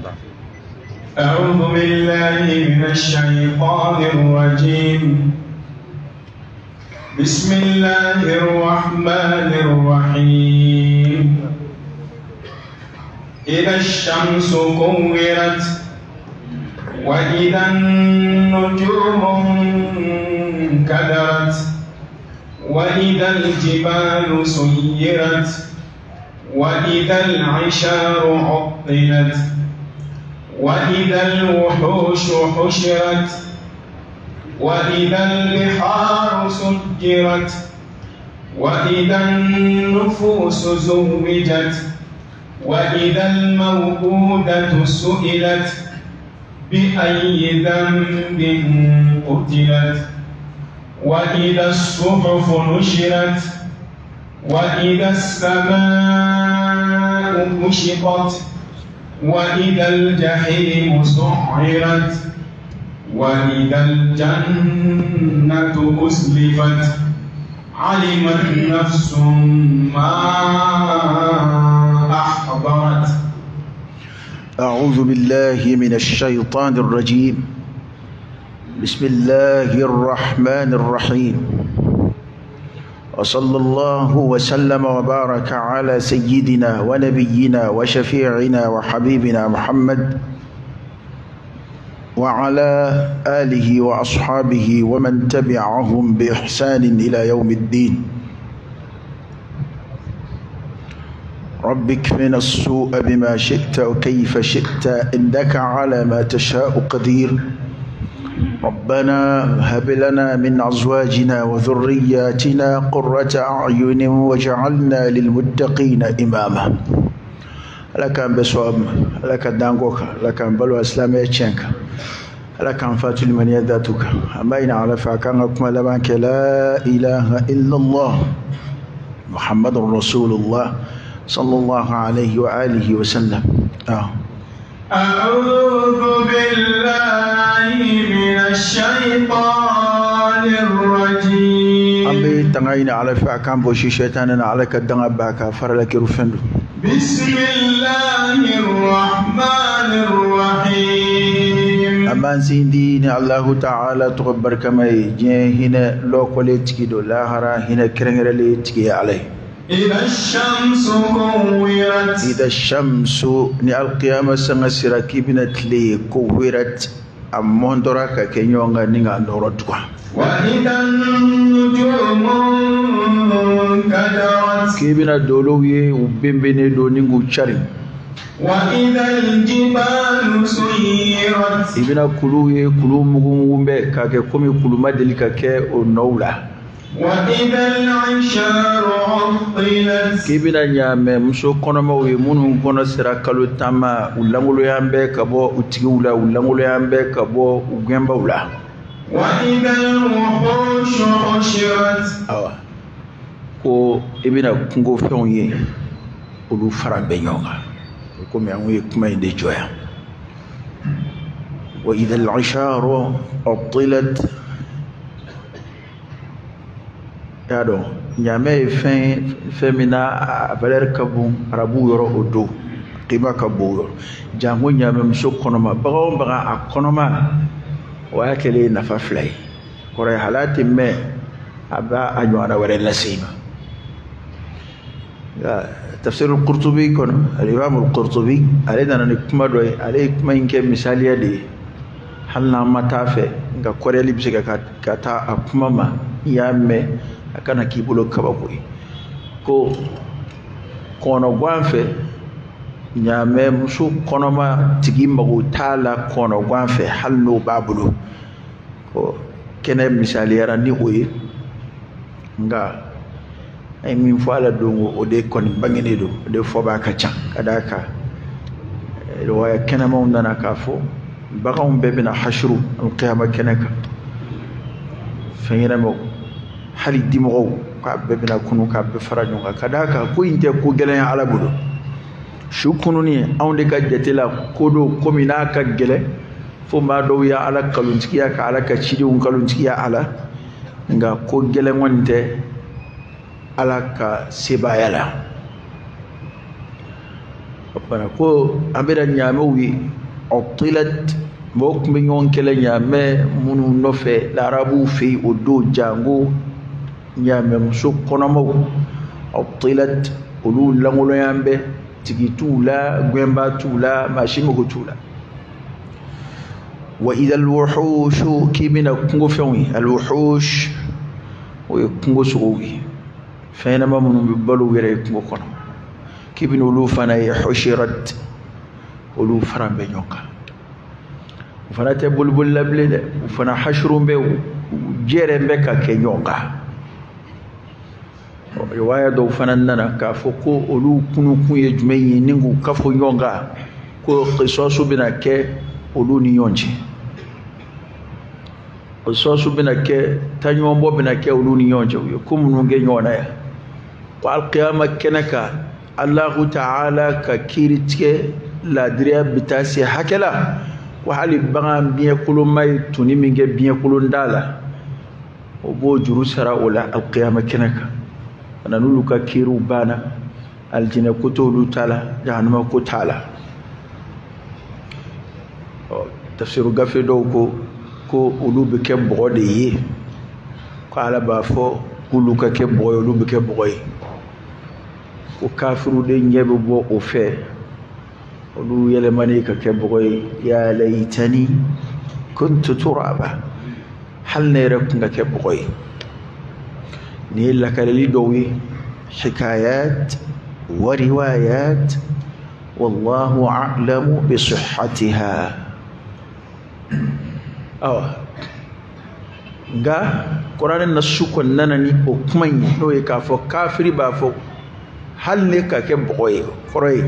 رمضان. أعوذ بالله من الشيطان الرجيم. بسم الله الرحمن الرحيم. إذا الشمس كورت وإذا النجوم انكدرت وإذا الجبال سيرت وإذا العشار عطلت وإذا الوحوش حشرت وإذا البحار سجرت وإذا النفوس زوجت وإذا الموءودة سئلت بأي ذنب قتلت وإذا الصحف نشرت وإذا السماء كشطت وإذا الجحيم سعرت وإذا الجنة أزلفت علمت نفس ما أحضرت. أعوذ بالله من الشيطان الرجيم. بسم الله الرحمن الرحيم. وصلى الله وسلم وبارك على سيدنا ونبينا وشفيعنا وحبيبنا محمد وعلى آله وأصحابه ومن تبعهم بإحسان إلى يوم الدين. رب اكفنا السوء بما شئت وكيف شئت إنك على ما تشاء قدير. ربنا هب لنا من أزواجنا وذرياتنا قرة أعين واجعلنا للمتقين إماما. لك بسواب لك دانغوك لك بلو اسلامي تشنك لك فاتل من يداتك أمين على فاكان أكمل بانك لا إله إلا الله محمد رسول الله صلى الله عليه وآله وسلم. أعوذ بالله من الشيطان الرجيم. أمي تنعين على فاكان بوشي شيطاننا عليك الدنغ باكا فرلك رفندو. بسم الله الرحمن الرحيم. أمان سيدين الله تعالى تغبر كما هنا لو قلتك دو لا هرا هنا كرنغر ليتك عليه. إذا الشمس كورت. إذا الشمس ني القيامة سنسر كيبنت لي كورت أمون دراك كنيونغا نيغا نورتوا. وإذا النجوم انكدرت. كيبنا دولوي وبيمبني دونيغو تشاري. وإذا الجبال سيرت. إبنا كلوي كلو مغومبي كاكي كومي كلو مدلي كاكي ونولا. وإذا العشار عطلت. كيبنا نيامي مسو كونما ويمونو كونو سرا كالو تاما ولانغولو يامبي كابو وتيولا ولانغولو يامبي كابو وغيمبا ولا. وإذا الوحوش حشرت. ko ibina kungo fɛnw ye olu fara bɛ ɲɔgɔn kan komi an ye kuma in de jɔya. wa idha al-isharu utilat. y'a dɔn ɲaamɛ ye fɛn min na a valeur ka bon arabu yɔrɔ o don qima ka bon yɔrɔ jango ɲaamɛ muso kɔnɔma bagan o bagan a kɔnɔma o y'a kɛlen nafa fila ye kɔrɔ ye hal'a tɛ mɛn a b'a a ɲɔgɔnna wɛrɛ lase i ma. تفسير القرطبي كون الإمام القرطبي علينا نكما دوي عليه كما إنك مثالية دي حالنا ما تافه إنك كوريالي بسيكا كاتا أكما ما يامي أكانا كيبولو كبابوي كو كونو غوانفه نيامي مسو كونو ما تيجي مغو تالا كونو غوانفه حالنو بابلو كو كنا مثالية راني وي nga ay min fala dongo o de kon bangene do de foba ka can kadaka riwaya kana ma undana ka fo bagam bebina hashru al qiyamah kanaka fayira mo hali dimo ka bebina kunu ka be farajo kadaka ko inte ko gelen ala budo shukunu ni awde ka jetela kodo komina ka gele fo ma do ya ala kaluntiya ka ala ka chidi un kaluntiya ala nga ko gelen wonte ala ka sebayala Opana ko abira nyamewi utilat mok minyon kele nyame munu nofe larabu fi odo jango nyame muso konomo utilat ulu langulo yambe tigitula gwemba tula mashimo gutula wa idha alwuhush kibina kungo fenwi alwuhush o kungo suwi fena mamunu balu were kungo kono kibina ulu fana hushirat ulu farambe nyoka fana te bulbul lable de fana hashrum be jere mbeka ke nyoka riwaya do fana nana ka foko olu kunu kunye jumeyi ningu kafo nyonga ko qisasu bina ke olu ni yonji qisasu bina ke tanyombo bina ke olu ni yonji ko mununge nyona ya wa alqiyama kenaka Allah ta'ala ka kiritike la diriya bitasi hakela wa hali bangan biye kulumay tuni minge biye kulundala obo juru sara wala alqiyama kenaka ana nulu ka kiru bana aljina kutulu tala jahannama ko tala tafsiru gafe do ko ulu be ke bode yi ko ala ba fo ulu ka ke boy ulu be ke boy ko kafiru de nyebe bo o fe ulu yele mani ka ke boy ya laytani kuntu turaba hal ne rakun ke boy ni laka lidowi حكايات وروايات والله أعلم بصحتها ga Qur'an na sukon nanani o kuma no e ka fo kafiri ba fo halle ka ke boye khoroy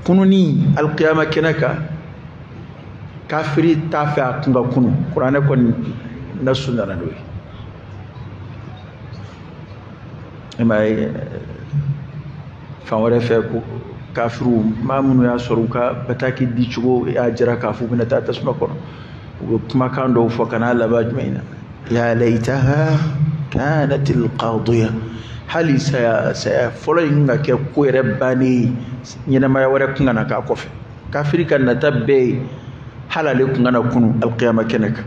kununi alqiyama kenaka kafiri tafa kunga kunu Qur'an ko na sunna no mai fawara fe ko kafiru mamunu ya soruka bataki di chugo ya jira kafu bina ta tasma kono kuma kan do fo kana laba jumaina ya laitaha kanat alqadiya hali saya following nga ke ko rebani nyina ma wara kunga na ka kofe kafiri kan na tabbe halale kunga na kunu alqiyama kenaka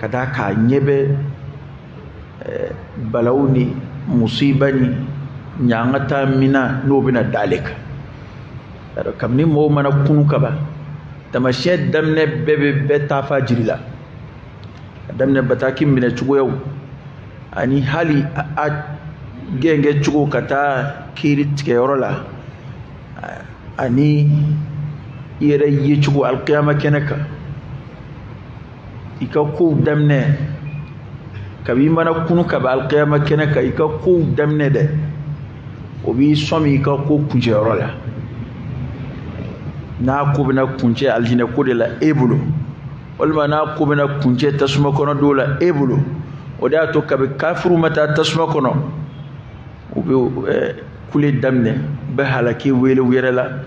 kada ka nyebe balawni musibani nyangata mina no bina dalika kam ni mo mana kunu kaba tamashe damne bebe beta fajirila damne bataki mina chugo yow ani hali a genge chugo kata kirit ke yorola ani yere yi chugo alqiyama kenaka ikaku damne kabi mana kunu ka ba alqiyama kenaka ika ko damne de obi somi ka ko kunje rola na ko bina kunje aljina ko de la ebulo walma na ko bina kunje tasuma kono dola ebulo oda to kabi kafiru mata tasuma kono obi kule damne be halaki wele werela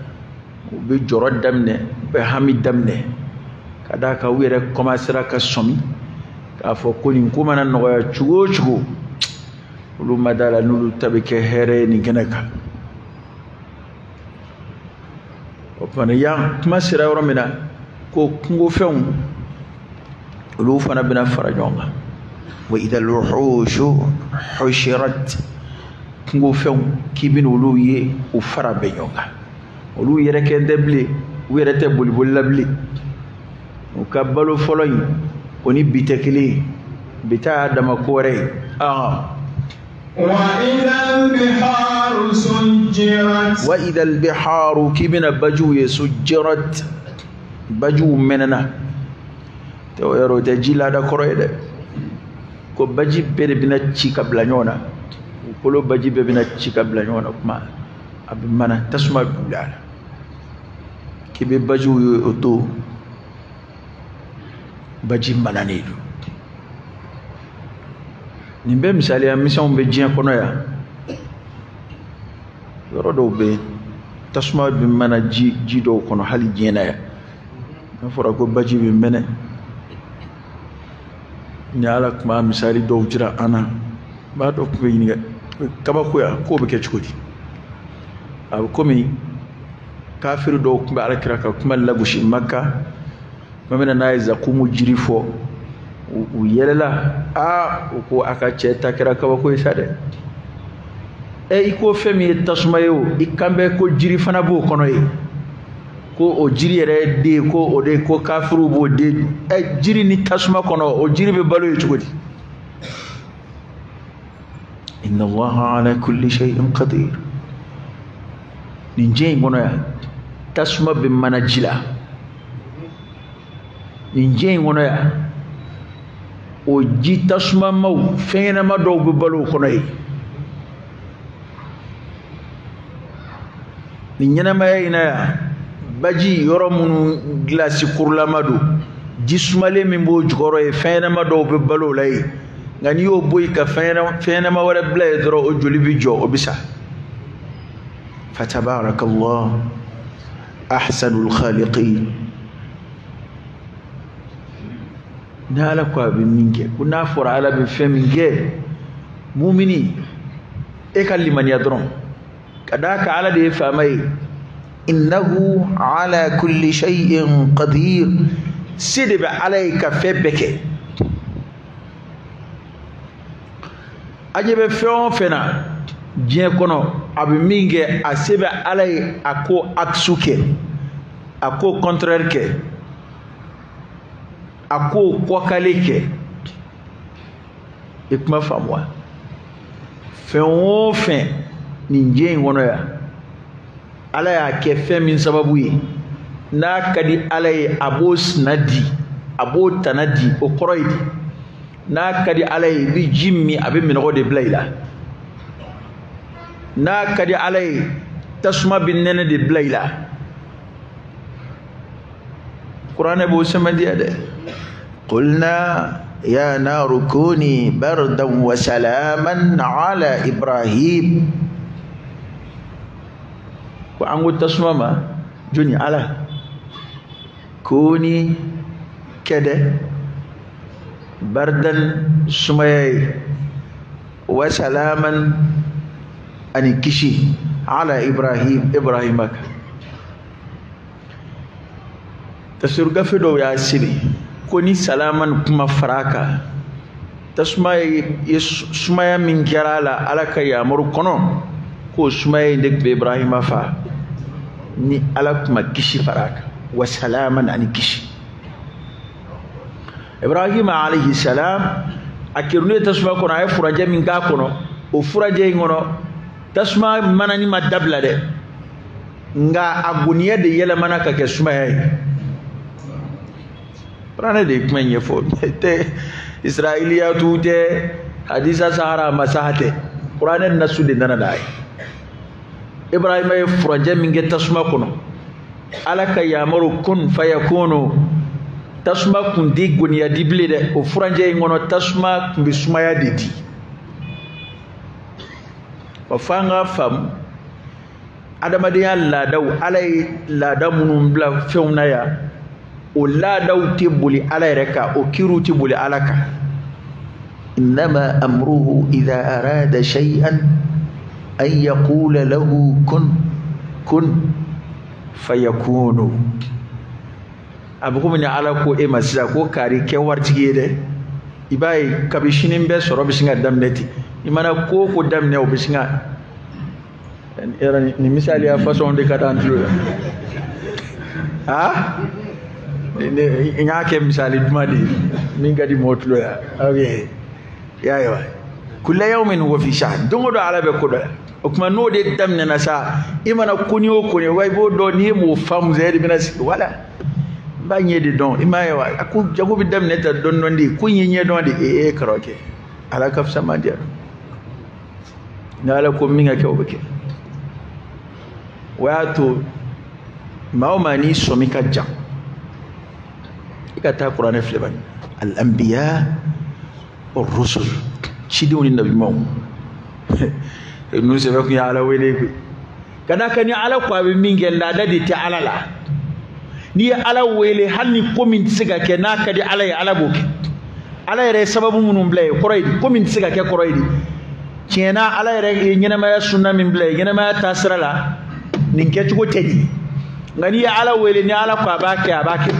obi joro damne be hamid damne kada ka were commencera ka somi ka fo koni kuma nan no chugo ulu madala nulu tabike here ni genaka opana yang kuma sira woro mina ko kungo fen ulu fana bina farajonga wa idha alwuhush hushirat kungo fen kibin ulu ye u fara benyonga ulu yere ke deble were te bulbul labli o kabalo foloy oni bitekili bita adama kore wa idha albiharu kibina baju yasujjirat baju menana to yaro te jila da koroyde ko baji bere bina chika blanyona ko baji be bina chika blanyona kuma ab mana tasma dulala kibe baju oto baji mananidu nimbe misali ya mission be jien kono ya yoro do be tasma bi mana ji do kono hali jiena ya fora ko baji bi mene nyala kuma misali do jira ana ba do ko yinga kaba ko ya ko be ke chukudi abu komi kafir do kuma alakira ka kuma lagushi makka mamina na yi zakumu jiri fo u yelela ko aka ce takira ka ba ko isa de iko femi tasuma yo ikambe ko jiri fana bo kono yi ko o jiri yere de ko o de ko kafiru bo de jiri ni tasuma kono o jiri be balo yutugodi inna allaha ala kulli shay'in qadir ninje ngono ya tasuma be manajila ninje ngono ya o ji tasuma maw fena ma do be balo kono yi ni ñanama ina baji yoro mun glasi kurlamadu jismale min bo jogoro e fenama do be balo lay ngani yo boy ka fenama wala blay dro o joli bi jo o bisa fatabarakallah ahsanul khaliqin nala ko be minge kuna fora ala be feminge mu'mini e kalliman yadron kadaka ala da ya famai innahu ala kulli shay'in qadir sidi ba alayka febeke ajebe feon fena je kono abi minge asebe alay ako aksuke ako contraire ke ako kwakaleke ikma famwa feon fen ninje ngono ya ala ya ke fem min sababu yi na kadi ala yi abos nadi abo tanadi o koroidi na kadi ala yi bi jimmi abin min gode blaila na kadi ala yi tasma bin nene de blaila qur'an bo samadi ade qulna ya naru kuni bardan wa salaman ala ibrahim ko ango tasma ma joni ala kuni kede bardan sumay wa salaman ani kishi ala ibrahimaka tasir gafe do ya sibi koni salaman kuma faraka tasma sumaya min jarala alaka ya mur kono ko sumaya ndek be ibrahima fa ni ala kuma kishi faraka wa salaman ani kishi ibrahima alayhi salam akirune tasma kono ay furaje min ga kono o furaje ngono tasma manani madabla de nga aguniya de yela manaka ke sumaya prane de kuma nyefo te israiliya tute hadisa sahara masahate qur'an nasu de nana dai ibrahima e furaje min ge tasma kono alaka yamaru kun fayakunu tasma kun di guniya dible de o furaje ngono tasma kun bi sumaya de di wa fanga fam adamadiya ladaw alay ladamunum bla fewna ya o ladaw tibuli alay reka o kiru tibuli alaka inma amruhu idha arada shay'an an yaqula lahu kun fayakunu abu kuma ni ala ko e masisa ko kari ke wartige de ibai kabishinin be soro bisinga damneti imana ko damne o bisinga era ni misali ya façon de katantulo ha ni ngake misali dumadi min gadi motlo ya okay yayo kullu yawmin huwa fi sha'n dongo do ala be ko do o kuma no de damne na sa imana kunyo way bo do ni mo fam zedi binasi wala banye de don imaye wa aku jago bi damne ta don ndi kunyenye don de karoke ala kafsa madia nala ko minga ke obeke wato maumani somika jam ikata qur'an fleban al anbiya ar rusul chidoni nabi maum nu se ko ya ala wele kada kani ala ko be mingel la dadi ta alala ni ala wele hanni komin siga ke naka di ala ala boke ala re sababu munum blay koroydi komin siga ke koroydi cena ala re nyena ma sunna min blay nyena ma tasrala nin ke chugo tedi ngani ya ala wele ni ala ko abake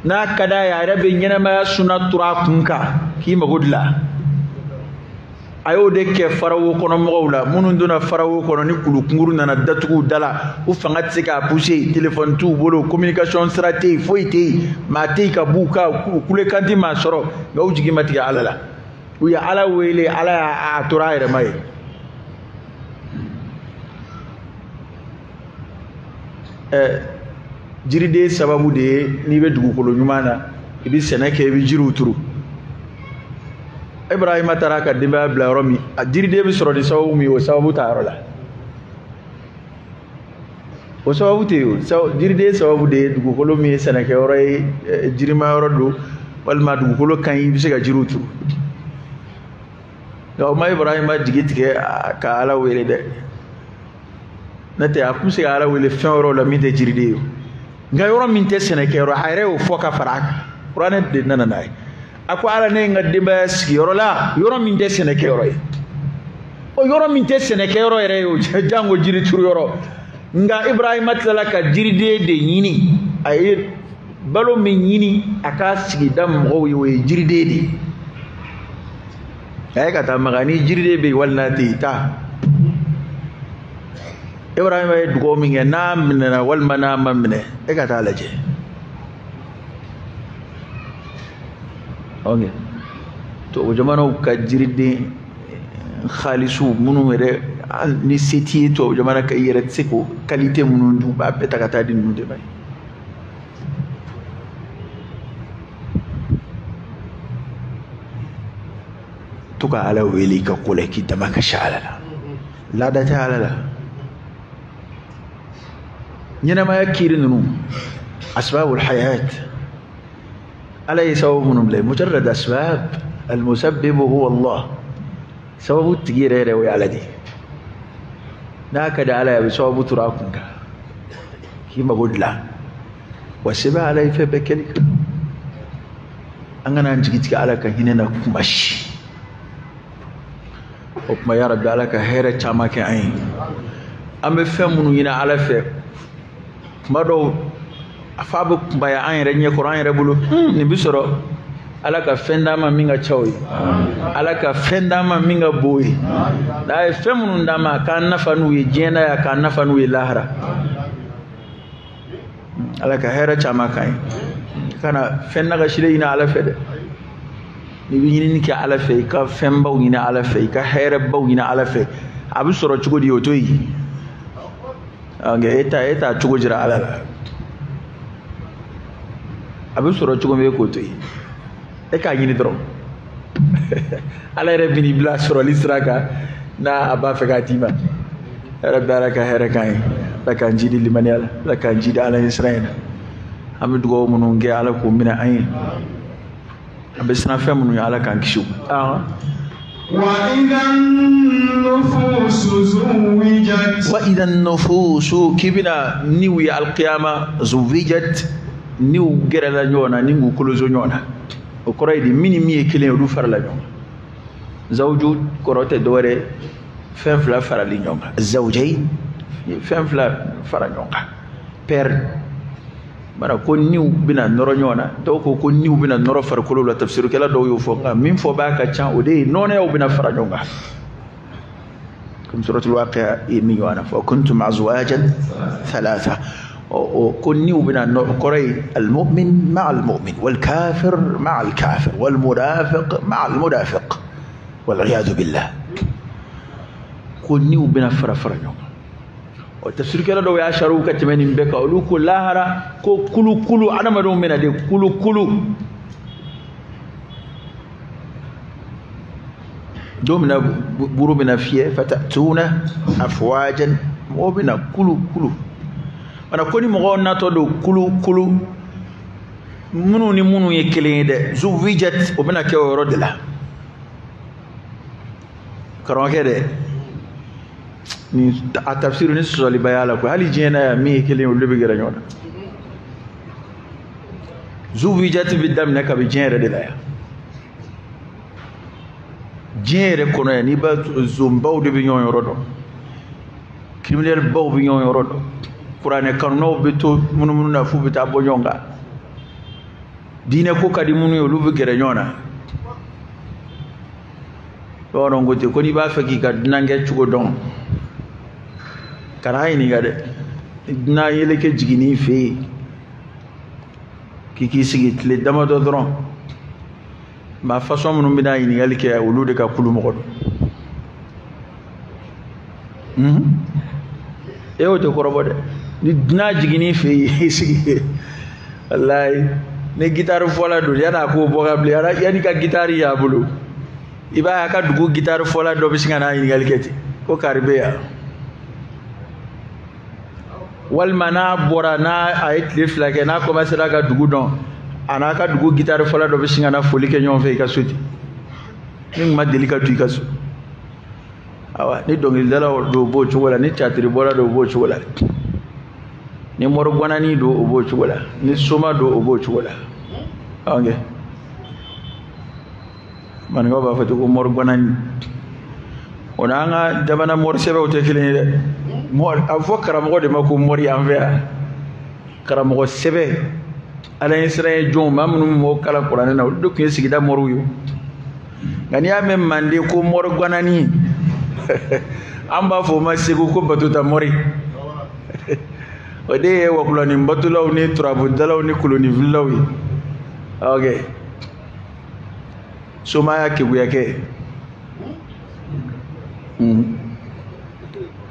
na kada ya rabe nyana ma suna tura kunka ki magudla ayo de ke farawo kono mogawla munun dona farawo kono ni kulu kunguru nana datugu dala u fanga tsika pousser téléphone tout bolo communication stratégie foité mate ka buka kule kanti ma soro ga ujigi matiga alala u ya ala wele ala a tura ire mai jiride sababu de ni be dugu kolo nyumana ibi seneke ibi jiru turu Ibrahim taraka dimba bla romi jiride bi soro di sababu mi o sababu tarola o sababu te o jiride sababu de dugu kolo mi seneke oroy jirima rodo walma dugu kolo kan ibi se ga jiru turu ga ma Ibrahim digitike ka ala wele de nate akuse ala wele fenro la mi de jiride nga yoro min te seneke ro hayre o foka faraka qur'an de nananay ako ala ne nga dimba ski yoro la yoro min te seneke ro o yoro min te seneke ro ere o jango jiri turu yoro nga Ibrahim atala ka jiride de nyini ay balo min nyini aka sigi dam go we jiride de ay ka ta magani jiride be walna ti ta Ibrahim ay dugo mi nge na minna wal mana mamne e ka ta laje okay to jamano ka jiride khalisu munu mere ni seti to jamana ka yere tseko qualité munu ndu ba beta ka ta din ndu de bay to ka ala weli ka kole ki tamaka shalala la da ta alala ينما يكيرنو أسباب الحياة ألا يسوون بلي مجرد أسباب المسبب هو الله سبب التغيير يروي على دي ناكد على بسبب تراكمك كما قلت لا وسبب علي فبكلك أنا نجيتك على كهننا كمش وكما يا رب على كهيرة تامك عين أما فهمنا هنا على فهم mado afabu baya an yere nye Qur'an yere bulu ni bisoro ala ka fenda ma minga chawi ala ka fenda ma minga boy da e femunu ndama kan nafanu ye jena ya kan nafanu ye lahara ala ka hera chama kai kana fenna ga shire ina ala fede ni bi ni ke ala fe ka femba ina ala fe ka hera baw ina ala fe abu soro chugo di otoyi anga eta chugo jira ala abu soro chugo me ko toyi e ka yini dro ala re bini bla soro lisraka na aba fakatima rabbaraka herakai laka njidi limaniala laka njidi ala israila amdu go munu nge ala ko mina ayin abesna femunu ala kan kishu وإذا النفوس كبنا نيوي القيامة زوجت نيو غير نيونا نيو كلوزو نيونا وكرايدي ميني مي كلين دو فرلا نيونا زوجو كروت دوري فين فلا فرلا نيونا الزوجين فين فلا فرلا نيونا بير mana ko niw bina noro nyona to ko niw bina noro far ko la tafsir kala do yo fo nga min fo ba ka chan o de non e bina fara nyonga kum suratul waqi'a mi wana fa kuntum azwajan thalatha o ko niw bina noro koray al mu'min ma'a al mu'min wal kafir ma'a al kafir wal munafiq ma'a al munafiq wal iyad billah ko niw bina fara nyonga o tafsir kala do ya sharu ka timeni mbeka oluko lahara ko kulu adama do mena de kulu do mena buru bina fiye fatatuna afwajan mo bina kulu mana koni mo na to do kulu munu ni munu ye kelen de zuwijat o bina ke o rodela karon kede ni tafsiru ni soli bayala ko hali jena ya mi kelen o lebi gara nyona zuwijat bidam naka bi jere de la jere kono ni ba zumbaw de bi nyon rodo criminel baw bi ñoo yoro do qur'ane kan no be to munu na fu be ta bo ñonga dine ko kadi munu yo lu be gere ñona do no ngote ko ni ba faki ka nange cugo don kana ni gade na yele ke jigini fe kiki sigi tle dama do dron ma façon munu bina ni gal ke wulu de ka kulu mo e o to korobo de ni na jigini fe sigi wallahi ne guitar fola do yana ko bogable yana yani ka guitar ya bulu iba ka dugu guitar fola do bisinga na ni gal keti ko karbeya wal mana bora na ayit le flake na commencer ka dugu don ana ka dugu guitar fola do bisinga na foli ke nyon fe ka suti ni ma delika tu ka su awa ni dongil dala do bo chugola ni chatri bola do bo chugola ni mor gonani do bo chugola ni soma do bo chugola ange man go ba fatu ko mor gonani onanga dabana mor sebe o te kilini de mor avo karamo de mako mori envers karamo sebe ala israel jon mamnu mo kala qur'an na do ko sigida moru yo ngani ame mande ko mor gonani amba fo ma segu ko batuta mori ode wa kulani batulaw ni turabu dalaw ni kuloni villawi okay soma ya ke buyake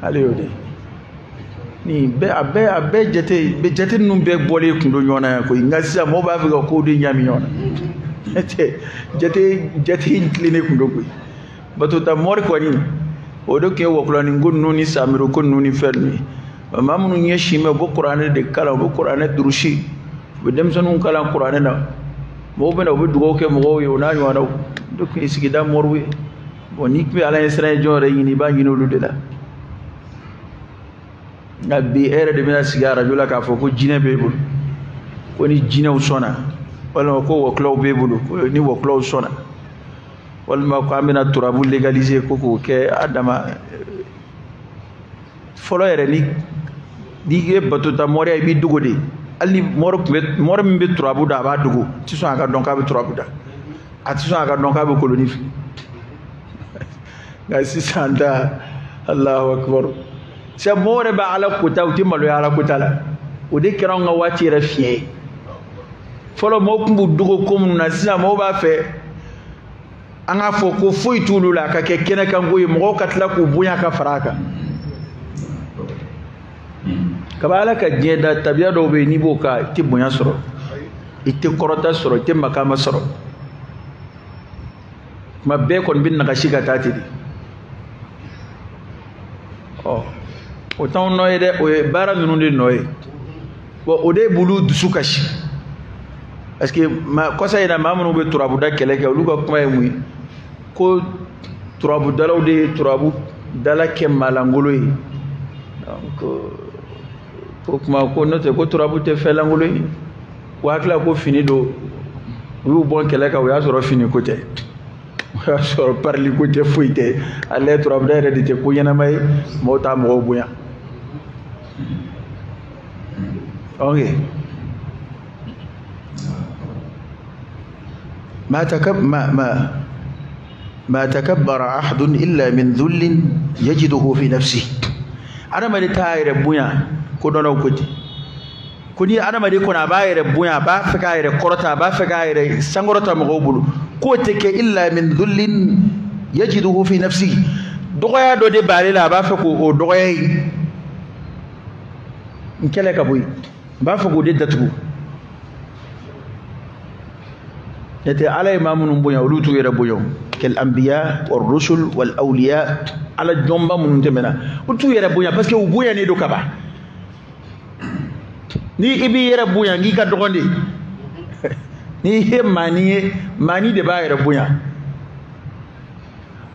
aliyode ni be abe jete num be bole kundo nyona ko ngasiya mo ba fi ko de nyami nyona jete incliné kundo ko batuta mori ko ni odo ke wakulani ngunnu ni samiru kunnu ni fermi mamunu nyeshi me bo qur'ane de kala bo qur'ane durushi be dem sonu kala qur'ane na mo be na bo dugo ke mo yo na nyona do ke sigida morwi boni ke ala israel jore yini ba yino ludela nabi ere de mina sigara jula ka fo ko jine be bul ko ni jine usona wala ko waklo be bul ko ni waklo usona wala ma ko amina turabu légaliser ko ke adama folo ere ni dige batuta mori ay bi dugode ali mor mbe turabu da ba dugu ti so aka donc abi turabu da ati so aka donc abi koloni fi ga sisanda Allahu akbar sa more ba ala kuta uti malo ala kutala o de kiran nga wati rafie folo mo kumbu dugo ko mun na sisa mo ba fe anga fo ko foi tulula ka ke kene kan goyi mo katla ko bunya ka faraka kabala ka jeda tabiya do be ni boka ti bunya soro ite korota soro te makama soro mabbe kon bin na kashiga tatidi oh o tan noyede o bara nunu de noye bo o de bulu dusukashi parce que ma kosa ina mamunu be turabu da keleke o luka kuma emu ko turabu dalaw de turabu dala ke malangolo yi donc ko kuma ko note ko turabu te felangolo yi ko akla ko fini do wu bon keleka o ya soro fini ko te o ya soro parli ko te fuite ale turabu da re de ko yana may mota mo buya okay ما تكبر أحد إلا من ذل يجده في نفسه أنا ما دتاير بويا كودونا وكتي كوني أنا ما ديكونا باير بويا بافكاير كورتا بافكاير سانغورتا مغوبلو كوتك إلا من ذل يجده في نفسه دوغيا دو دي بالي لا بافكو او دوغيا نكلك ابوي بافكو دي دتو يتي على إمام نبويا ولوتو يربويا كالأنبياء والرسل والأولياء على الجنب من تمنا ولوتو يربويا بس كي وبويا نيدو كبا ni ibi yerabuya ngi ka dogonde ni he mani de ba yerabuya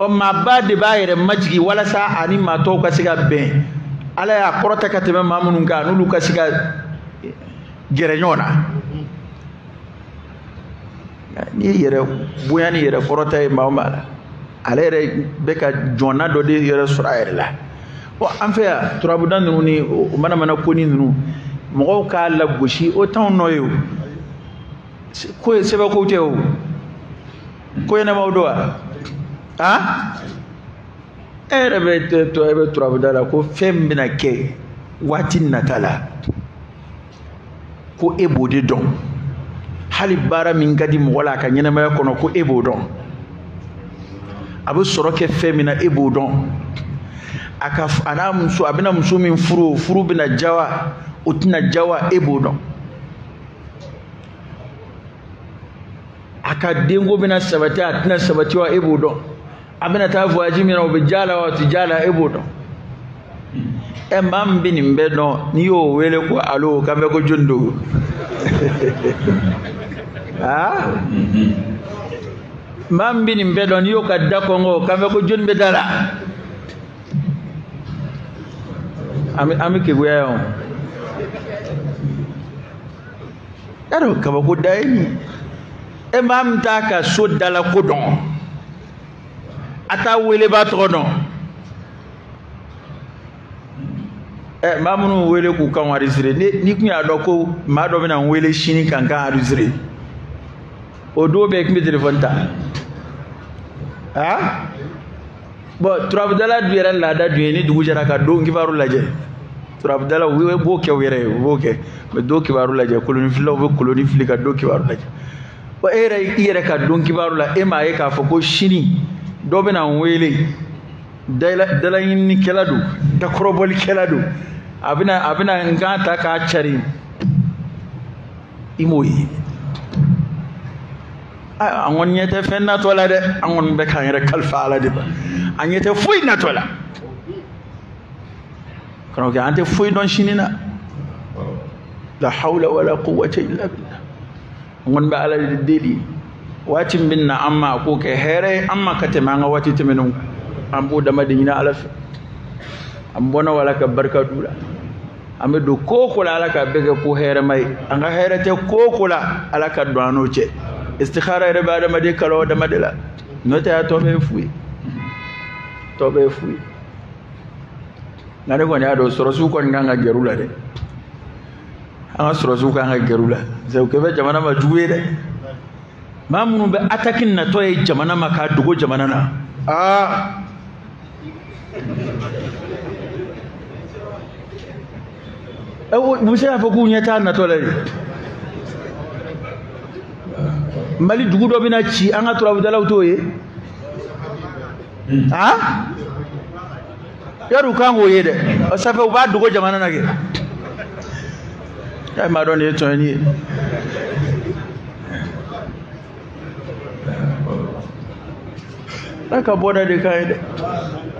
o ma ba de ba yere majigi wala sa ani ma to ka siga ben ala ya korota ka teme mamunun ka nulu ka siga gerenyona ni yere buya ni yere korota e mawmala ala yere be ka jonna do de yere sura yere la an fɛ yan turabuda ninnu ni o mana ko ni ninnu mɔgɔw k'a lagosi o t'anw nɔ ye o ko ye sɛbɛnkow tɛ o ko ɲɛnamaw don wa e yɛrɛ bɛ turabuda la ko fɛn min bɛna kɛ waati nata la ko e b'o de dɔn hali baara min ka di mɔgɔ la a ka ɲɛnamaya kɔnɔ ko e b'o dɔn a bɛ sɔrɔ kɛ fɛn min na e b'o dɔn a n'a muso a bɛna muso min furu bɛna ja wa o tɛna ja wa e b'o dɔn a ka denko bɛna sabati a tɛna sabati wa e b'o dɔn a bɛna taa voyage min na o bɛ ja la wa o tɛ ja la e b'o dɔn maa min bɛ nin bɛɛ dɔn n'i y'o wele ko alo k'an bɛ ko jɔnni don maa min bɛ nin bɛɛ dɔn n'i y'o ka da kɔngɔ k'an bɛ ko jɔnni bɛ da la an bɛ keguya yan o y'a dɔn kabako da ye nin maa min t'a ka so dala ko dɔn a t'a wele b'a tɔgɔ dɔn maa minnu wele k'u kan enregistré ni kun y'a dɔn ko maa dɔ bɛna n wele sini kan enregistré o don bɛɛ tun bɛ téléphone ta bon turabudala dun yɛrɛ laada dun ye ni dugu jɛra ka don kibaru lajɛ turabudala u b'o kɛ u yɛrɛ ye u b'o kɛ mɛ don kibaru lajɛ kolonifilaw bɛ koloni fili ka don kibaru lajɛ bon e yɛrɛ i yɛrɛ ka don kibaru la e m'a ye k'a fɔ ko sini dɔ bɛna n wele dalaɲinikɛla don dakɔrɔbɔlikɛla don a bɛna n kan ta k'a cari i m'o ye an kɔni ɲɛ tɛ fɛn natɔ la dɛ an kɔni bɛ k'an yɛrɛ kalifa ala de ma an ɲɛ tɛ foyi natɔ la karamɔgɔkɛ an tɛ foyi dɔn sini na la hawla wala quwwata illa billah an kɔni bɛ ala de deli waati min bɛ na an ma a k'o kɛ hɛrɛ ye an ma ka tɛmɛ an ka waati tɛmɛnenw an b'o dama de ɲini ala fɛ an bɔnna wala ka barika d'u la an bɛ don ko o ko la ala ka bɛɛ kɛ ko hɛrɛma ye an ka hɛrɛ tɛ ko o ko la ala ka don an n'o cɛ istikhara yɛrɛ bɛ adamaden kala o dama de la n'o tɛ a tɔ bɛɛ ye fu ye tɔ bɛɛ ye fu ye nka ne kɔni y'a dɔn sɔrɔsiw kɔni kan ka gɛrɛ u la dɛ an ka sɔrɔsiw kan ka gɛrɛ u la sabu kɛ bɛ jamana ma jugu ye dɛ maa minnu bɛ attaque natɔ ye jamana ma k'a dogo jamana na u bɛ se k'a fɔ k'u ɲɛ t'a natɔ la de Mali dugu dɔ bɛna ci an ka turabudalaw t'o ye yari u kan k'o ye dɛ sanfɛ u b'a dogo jamana na kɛ e m'a dɔn nin ye tɔɲɔni ye ala ka bɔda de ka ye dɛ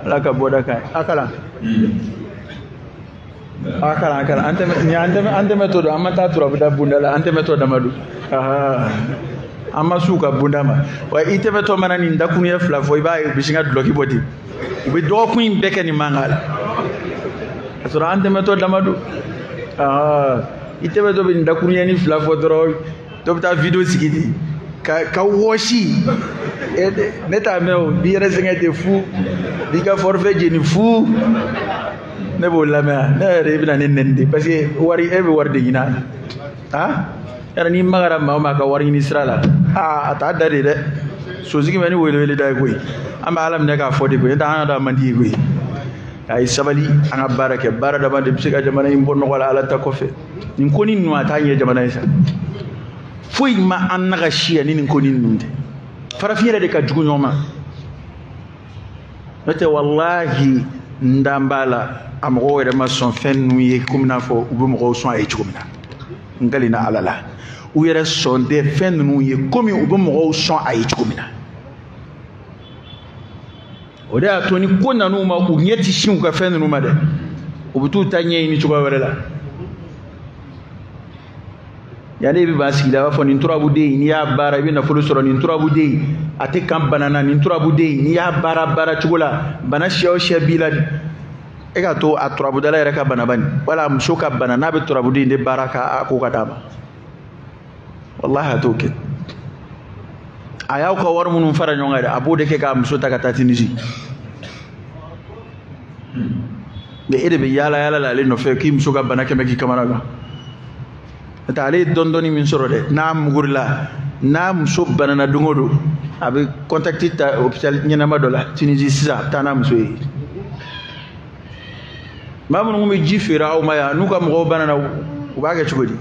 ala ka bɔda ka ye a kalan an tɛmɛ to don an ma taa turabuda bunda la an tɛmɛ to dama don an ma s'u ka bunda ma wa i tɛmɛtɔ mana nin dakuruɲɛ fila fɔ i b'a ye u bɛ sin ka duloki bɔ ten u bɛ dɔgɔkun in bɛɛ kɛ nin mankan la ka sɔrɔ an tɛmɛtɔ dama don i tɛmɛtɔ bɛ nin dakuruɲɛni fila fɔ dɔrɔn dɔ bɛ taa video sigi ten ka wɔsi ne t'a mɛn o b'i yɛrɛ sɛgɛn ten fu b'i ka forfait jeni fu ne b'o lamɛn ne yɛrɛ i bɛna ne nɛni de parce que e bɛ wari de ɲini a la yɛrɛ n'i magara maa o maa ka wari ɲini sira la a t'a da de dɛ sosigi bɛ ni welewele da ye koyi an bɛ ala minɛ k'a fɔ de koyi n'o tɛ an y'a dɔn a man di ye koyi a ye sabali an ka baara kɛ baara dama de bɛ se ka jamana in bɔ nɔgɔ la ala ta kɔfɛ nin ko ni ninnu a t'a ɲɛ jamana in sa foyi ma an naga siya ni nin ko ni ninnu tɛ farafin yɛrɛ de ka jugu ɲɔgɔn ma n'o tɛ walahi n dan b'a la a mɔgɔw yɛrɛ ma sɔn fɛn ninnu ye komi n'a fɔ u bɛ mɔgɔw sɔn a ye cogo min na n galina ala la u yɛrɛ sɔn tɛ fɛn ninnu ye komi u bɛ mɔgɔw sɔn a ye cogo min na o de y'a to ni ko nan'u ma u ɲɛ tɛ sin u ka fɛn ninnu ma dɛ u bɛ t'u ta ɲɛɲini cogoya wɛrɛ la yanni i bɛ ban sigida a b'a fɔ nin turabuden n'i y'a baara i bɛ nafolo sɔrɔ nin turabuden a tɛ kan bana na nin turabuden n'i y'a baara cogo la bana siya o siya b'i la e ka to a turabudala yɛrɛ ka bana bani wala muso ka bana n'a bɛ turabuden de baara k'a ko ka d'a ma wallahi a t'o kɛ a y'aw ka wari minnu fara ɲɔgɔn kan dɛ a b'o de kɛ k'a muso ta ka taa Tunisie mais ede be yala la le no fe ki muso ka bana keme ki kamana ga ta ale dondoni min soro de na mugurla na muso bana na dungodo abe contacter ta hôpital nyana dola Tunisie sisa ta na muso yi mamu ngumi jifira o maya nuka mo bana na ubaga chugodi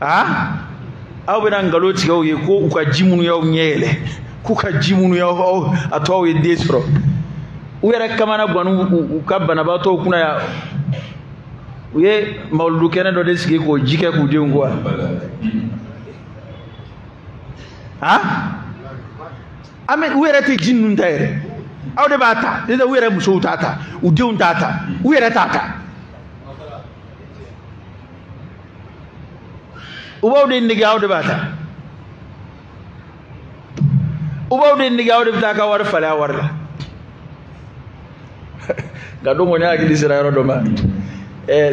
aw be nan galo tigaw ye ko uka jimunu yaw nyele kuka jimunu yaw atwaw ye desro uyara kamana gwanu uka bana ba to kuna ya uye mawludu kene do desige ko jike ku de ngwa ame uyara te jinnun tayre aw de bata de uyara muso tata u de un tata uyara tata ubawde ndigi awde bata ubawde ndigi awde bata ka war fala warla gado ngoni akili sira ro doma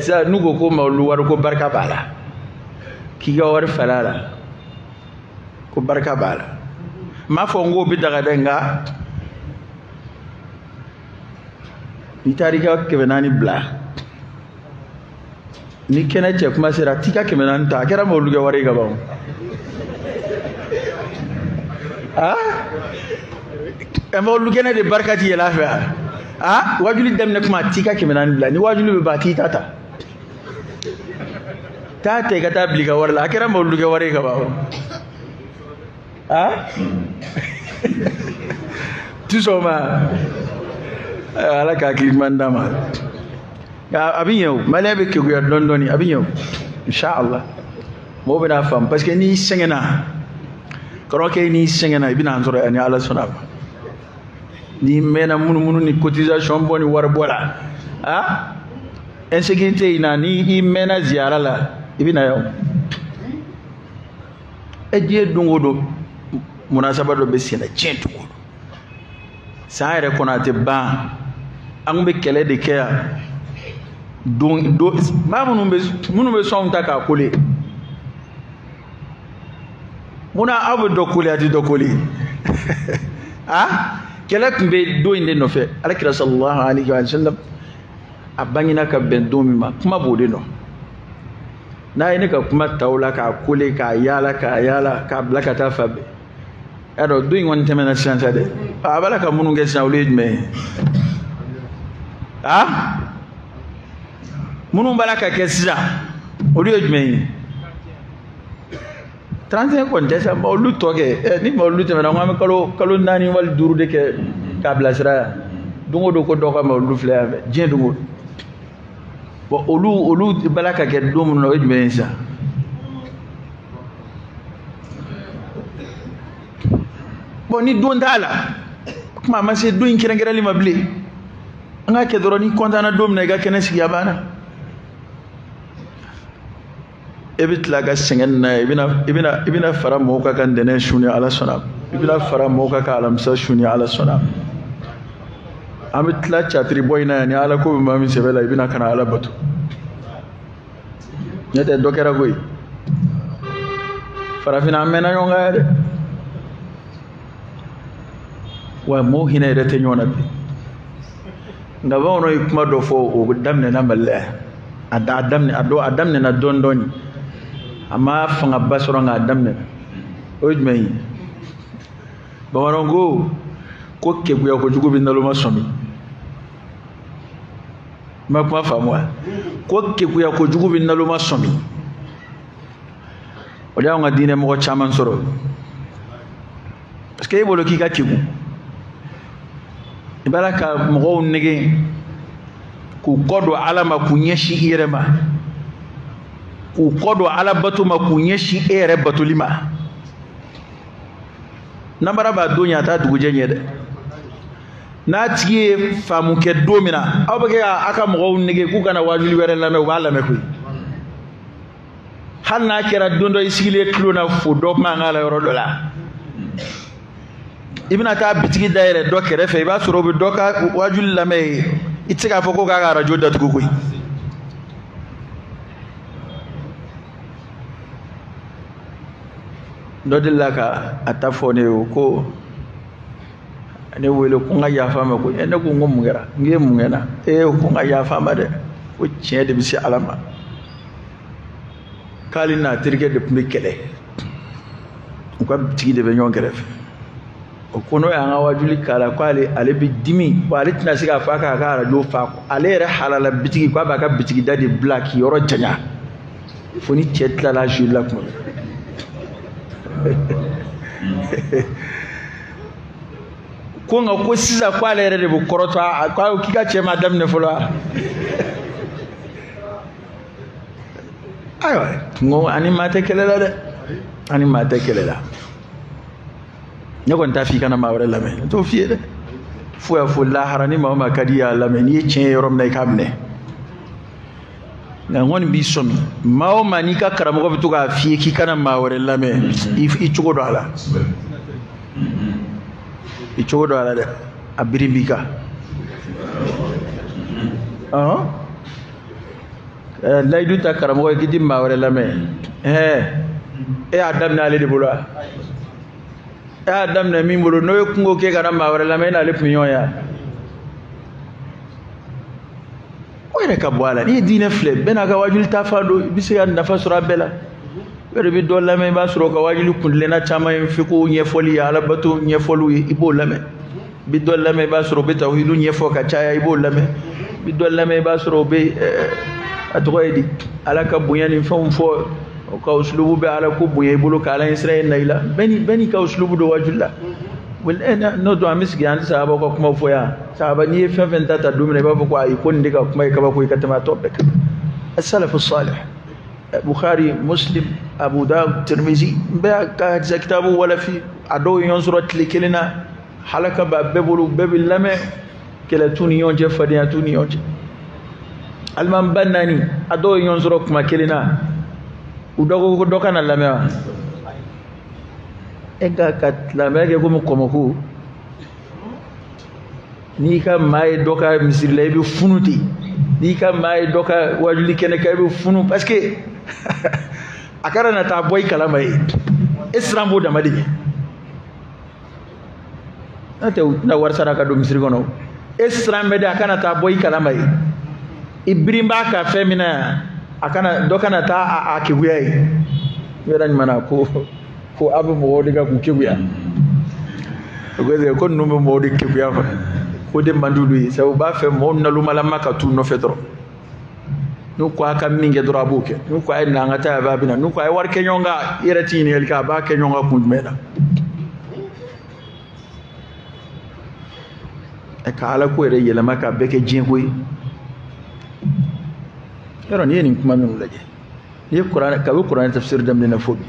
sa nugo ko mawlu war ko barka bala ki ga war fala la ko barka bala ma fo ngo bi daga denga ni tarika ke benani bla ni kena ce kuma sira tika kemenan ta kera mo luge wari gaba mo luge ne de barkati ya lafiya wajuli dem ne kuma tika kemenan la ni wajuli ba ti tata ta te ga ta bliga warla kera mo luge wari gaba tu soma ala ka ki mandama abin yau malabe ke guyar dondoni abin yau inshallah mo bina fam parce que ni sengena koroke ni sengena ibina anzoro ani ala sunna ni mena munu ni cotisation boni war bola insécurité ina ni mena ziara la ibina yau eje dungodo munasaba do be sina centu sa ere konate ba an be kele de kaya do ma munu be son ta ka kole muna abu do kole ati do kole kele kumbe do inde no fe alakira sallallahu alaihi wa sallam abanyina ka ben do mi ma kuma bode no na ine ka kuma tawla ka kole ka yala ka blaka ta fabe ado do in won temena sansa de abala ka munu nge sawle me munu balaka kesa odiyo jumei 35 kontesa mawlu toge ni mawlu te na ngam kalo nani wal duru de ke kabla sira dungo do ko doka mawlu fle jien dungo bo olu balaka ke dum no jumei sa bo ni don dala kuma ma se do inkira li mabli anga ke doroni kontana dum ne ga kenesi yabana ebit laga sengen na ibina fara moka kan dene shuni ala sona ibina fara moka ka alamsa shuni ala sona amit la chatri boyna ni ala ko mami sebela ibina kana ala batu nyete dokera goy fara fina mena nyonga de wa mo hina de te nyona bi ngaba ono ikuma do fo o damne na balle adamne na dondoni amma fanga basoro nga damne ojmei bawarongo ko kebuya ko jugo binalo masomi makwa famwa ko kebuya ko jugo binalo masomi odia nga dine mo chaman soro parce que ibolo ki ka kibu ibaraka mo nege ku kodo alama kunyeshi irema ku kodo ala batuma kunyeshi ere batulima nambara ba donya ta duguje nyede na tiye famu ke domina abake aka mo nege ku kana wajuli were lame wala me ku hanna kera dondo isigile kilo na fodo mangala yoro dola ibina ta bitigi daire do kere fe ba soro bi doka wajuli lame itika foko ga radio da tugo koy dodilla ka atafone ko ne wele ko nga ya fama ko ne ko ngom ngera nge mungena ko nga ya fama de ko tiɲɛ de bi se Ala ma k'ale n'a terikɛ de tun bɛ kɛlɛ u ka bitigi de bɛ ɲɔgɔn kɛrɛfɛ o ko n'o y'an ka wajuli k'a la k'ale bɛ dimi wa ale tɛna se k'a fɔ k'a ka arajo fa ale yɛrɛ halala bitigi k'a b'a ka bitigi da de bila k'i yɔrɔ janya fo ni cɛ tilala jouer la tuma ko nka ko sisan k'ale yɛrɛ de bɛ kɔrɔtɔ k'i ka cɛ ma daminɛ fɔlɔ ayiwa ngo ani maa tɛ kɛlɛ la dɛ ani maa tɛ kɛlɛ la ne kɔni t'a f'i kana maa wɛrɛ lamɛn n t'o f'i ye dɛ fo y'a fɔ lahara ni maa o maa ka di y'a lamɛn n'i ye tiɲɛ ye yɔrɔ min na i k'a minɛ nka n kɔni b'i sɔmi maa o maa n'i ka karamɔgɔ bɛ to k'a f'i ye k'i kana maa wɛrɛ lamɛn i cogo dɔ a la i cogo dɔ a la dɛ a biri b'i kan layidu ta karamɔgɔ ye k'i ti maa wɛrɛ lamɛn e y'a daminɛ ale de bolo wa e y'a daminɛ min bolo n'o ye kungo k'e kana maa wɛrɛ lamɛn e n'ale tun ɲɔgɔn ya o yɛrɛ ka bɔ a la n'i ye diinɛ filɛ bɛɛ n'a ka wajuli ta fan don i bɛ se ka nafa sɔrɔ a bɛɛ la i yɛrɛ bɛ dɔ lamɛn i b'a sɔrɔ ka wajuli kuntilenna caman ye fiko ɲɛfɔli ye alabato ɲɛfɔliw ye i b'o lamɛn i bɛ dɔ lamɛn i b'a sɔrɔ u bɛ tawhidu ɲɛfɔ ka caya i b'o lamɛn i bɛ dɔ lamɛn i b'a sɔrɔ u bɛ a tɔgɔ ye di ala ka bonya ni fɛnw fɔ ka uslubu bɛ ala ko bonya i bolo ka ala ɲɛsira ye na i la bɛɛ n'i ka uslubu don wajuli la n'o don an bɛ sigi an tɛ sahabaw ka kuma fɔ yan sahaba n'i ye fɛn fɛn ta don min na i b'a fɔ ko ayi ko nin de ka kuma ye kabako ye ka tɛmɛ a tɔ bɛɛ kan as-salafu salih Bukhari Muslim Abu Dawud Tirmizi n bɛ ka hadisa kitabu walafi a dɔw ye ɲɔgɔn sɔrɔ tile kelen na halaka b'a bɛɛ bolo bɛɛ bɛ lamɛn kɛlɛ t'u ni ɲɔgɔn cɛ fadenya t'u ni ɲɔgɔn cɛ alimami ba naani a dɔw ye ɲɔgɔn sɔrɔ kuma kelen na u dɔ ko dɔ kana lamɛn wa e ka lamɛn kɛ komi kɔmɔko n'i ka maa ye dɔ ka misiri la i bɛ funu ten n'i ka maa ye dɔ ka wajuli kɛnɛ kan i bɛ funu parce que a kana na taa bɔ i kalama ye e siran b'o dama de ɲɛ n'o tɛ u tɛna wari sara ka don misiri kɔnɔ e siran bɛ de a kana taa bɔ i kalama ye i birin b'a ka fɛn min na yan a kana dɔ kana taa a keguya ye n yɛrɛ ɲuman na ko a bɛ mɔgɔw de ka k'u keguya ko ninnu bɛ mɔgɔw de keguya ko de man d'olu ye sabu u b'a fɛ mɔgɔw nalomalama ka t'u nɔfɛ dɔrɔn n'u ko a ka min kɛ dɔrɔn a b'o kɛ n'u ko a ye na an ka taa a b'a bɛ na n'u ko a ye wari kɛ ɲɔgɔn kan i yɛrɛ t'i ɲininkali kɛ a b'a kɛ ɲɔgɔn kan kun jumɛn na ka ala ko yɛrɛ yɛlɛma k'a bɛɛ kɛ diɲɛ ko ye yɔrɔ n'i ye nin kuma minnu lajɛ n'i ye kabi kuranɛ tafsir daminɛ na fo bi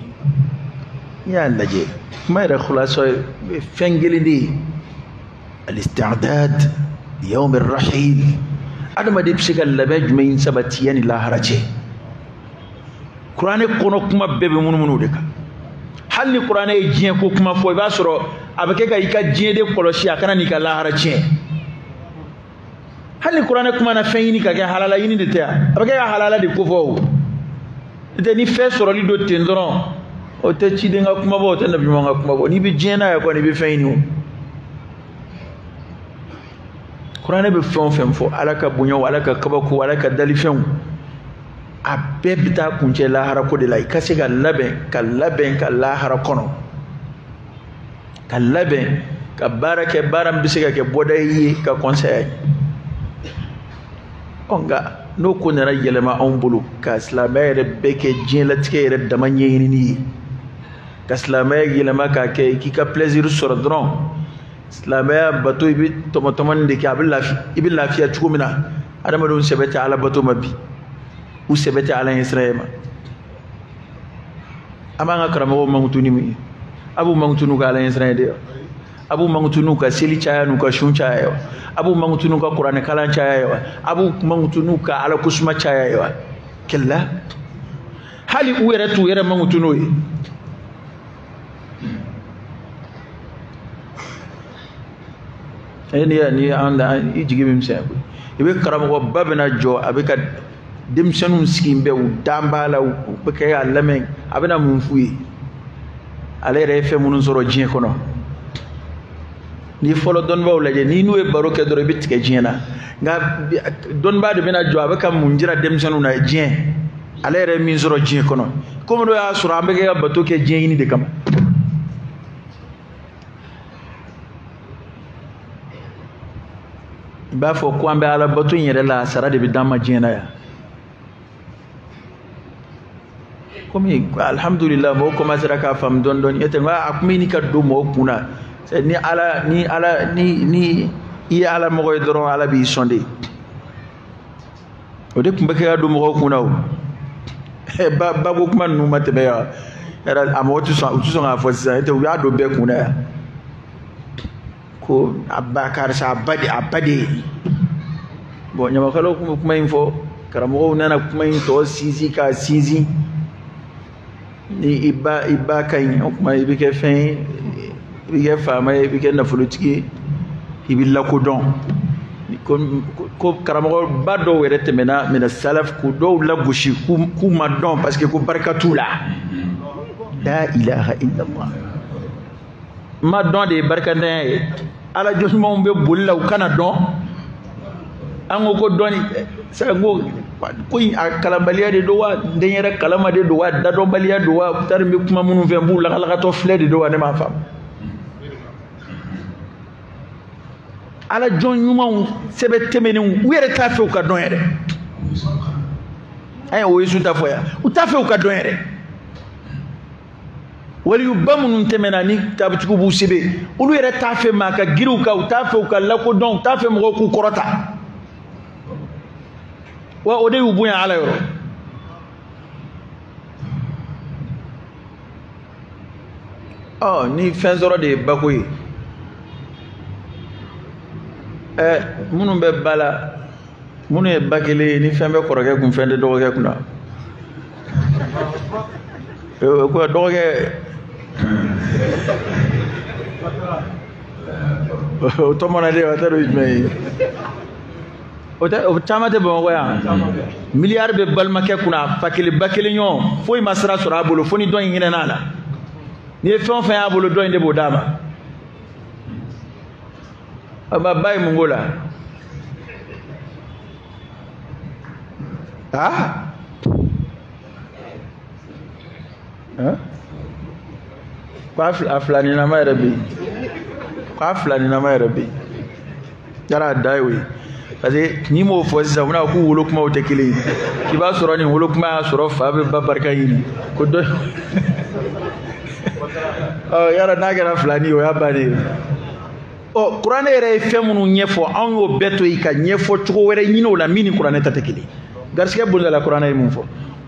n'i y'a lajɛ kuma yɛrɛ khulasa ye fɛn kelen de ye al-isti'dad li yawm ar-rahil adamaden bɛ se ka labɛn jumɛn sabati yanni lahara cɛ kuranɛ kɔnɔ kuma bɛɛ bɛ munumunu de kan hali ni kuranɛ ye diɲɛ ko kuma fɔ i b'a sɔrɔ a bɛ kɛ ka i ka diɲɛ de kɔlɔsi a kana n'i ka lahara tiɲɛ hali ni kuranɛ kuma na fɛn ɲini ka kɛ halala ɲini de tɛ yan a bɛ kɛ ka halala de kofɔ o n'o ni fɛn sɔrɔli don ten dɔrɔn o tɛ ciden ka kuma bɔ o tɛ nabi ɲuman ka kuma bɔ n'i bɛ diɲɛ n'a ye kɔni i bɛ fɛn ɲini o kuranɛ bɛ fɛn o fɛn fɔ ala ka bonya ala ka kabako ala ka dalifɛnw a bɛɛ bɛ taa kuncɛ lahara ko de la i ka se ka labɛn ka lahara kɔnɔ ka labɛn ka baara kɛ baara min bɛ se ka kɛ bɔda ye ka kɔnsaya ye nka n'o ko nana yɛlɛma anw bolo ka silamɛya yɛrɛ bɛɛ kɛ diɲɛlatigɛ yɛrɛ dama ɲɛɲinini ye ka silamɛya yɛlɛma k'a kɛ k'i ka plaisir sɔrɔ dɔrɔn silamɛya bato i bɛ tɔmɔtɔmɔni de kɛ a bɛ lafiya i bɛ lafiya cogo min na adamadenw sɛbɛ tɛ ala bato ma bi u sɛbɛ tɛ ala ɲɛsira ma an b'an ka karamɔgɔw mankutu ni mun ye a b'u mankutu n'u ka ala ɲɛsira de ye a b'u mankutu n'u ka seli caya n'u ka sun caya ye wa a b'u mankutu n'u ka kuranɛ kalan caya ye wa a b'u mankutu n'u ka ala kosuma caya ye wa kɛlɛ hali u yɛrɛ t'u yɛrɛ mankutu n'o ye ni an i jigi bɛ misɛnya koyi i bɛ karamɔgɔba bɛna jɔ a bɛ ka denmisɛnninw sigi bɛɛ u dan b'a la u bɛ kɛ k'a lamɛn a bɛna mun f'u ye ale yɛrɛ ye fɛn minnu sɔrɔ diɲɛ kɔnɔ ni folo dɔnnibaw lajɛ ni n'u ye baro kɛ dɔrɔn i bɛ tigɛ diɲɛ na nka dɔnnibaa de bɛna jɔ a bɛ ka mun jira denmisɛnninw na diɲɛ ale yɛrɛ min sɔrɔ diɲɛ kɔnɔ komi n'o y'a sɔrɔ an bɛ kɛ ka bato kɛ diɲɛ ɲini de kama i b'a fɔ ko an bɛ ala bato in yɛrɛ la sara de bɛ d'an ma diɲɛ na yan komi alhamdulillah mɔgɔw commencera k'a faamu dɔɔni dɔɔni n'o tɛ n ko a kun bɛ ɲini ka don mɔgɔw kun na ni i ye ala mɔgɔ ye dɔrɔn ala b'i sɔn de o de tun bɛ kɛ ka don mɔgɔw kun na o ba ko kuma ninnu ma tɛmɛ yan a mɔgɔ tɛ sɔn k'a fɔ sisan n'o tɛ u y'a don bɛɛ kun na yan ko a ba karisa a ba de bon ɲamakalaw tun bɛ kuma in fɔ karamɔgɔw nana kuma in tɔ sinsin k'a sinsin ni i ba ka ɲi o tuma i bɛ kɛ fɛn ye i bɛ kɛ faama ye i bɛ kɛ nafolotigi ye i bɛ lakodɔn ko karamɔgɔba dɔw yɛrɛ tɛmɛna mina salaf k'u dɔw lagosi k'u ma dɔn parce que ko barika t'u la la ilaha illallah ma dɔn de ye barikatanya ye ala jɔnɲumanw bɛ boli la u kana dɔn an ko dɔnni ko a kalanbaliya de don wa n den yɛrɛ kalama de don wa dadɔnbaliya don wa tari n bɛ kuma minnu fɛ n b'u lakalakatɔ filɛ de don wa ne m'a faamu ala jɔn ɲumanw sɛbɛ tɛmɛnenw u yɛrɛ t'a fɛ u ka dɔn yɛrɛ an ye o ye sunta fɔ yan u t'a fɛ u ka dɔn yɛrɛ waliyuba minnu tɛmɛna ni taabitigiw b'u sɛbɛ olu yɛrɛ t'a fɛ maa ka giriw kan u t'a fɛ u ka lakodɔn u t'a fɛ mɔgɔw k'u kɔrɔta wa o de y'u bonya ala yɔrɔ ni fɛn sɔrɔ de ye bako ye minnu bɛ ba la minnu ye ba kelen ye ni fɛn bɛ kɔrɔkɛ kun fɛn tɛ dɔgɔkɛ kunna ko dɔgɔkɛ o tɔmɔnaden o tɛ dɔn jumɛn ye o caman tɛ Bamakɔ yan miliyari bɛ balimakɛ kunna fa kelen ba kelen ɲɔgɔn foyi ma sira sɔrɔ a bolo fo ni dɔ in hinɛn'a la ni ye fɛn o fɛn y'a bolo dɔ in de b'o d'a ma ba ye mun k'o la ko a filaninama yɛrɛ bɛ yen ko a filaninama yɛrɛ bɛ yen yala a da ye o ye parce que n'i m'o fɔ sisan u bɛna k'u wolo kumaw tɛ kelen ye k'i b'a sɔrɔ nin wolo kuma y'a sɔrɔ fa bɛ ba barika ɲini ko dɔ yala n'a kɛra filani o y'a bannen ye kuranɛ yɛrɛ ye fɛn minnu ɲɛfɔ anw y'o bɛɛ to yen ka ɲɛfɔ cogo wɛrɛ ɲini o la min ni kuranɛ ta tɛ kelen garisɛgɛ bolila la kuranɛ ye mun fɔ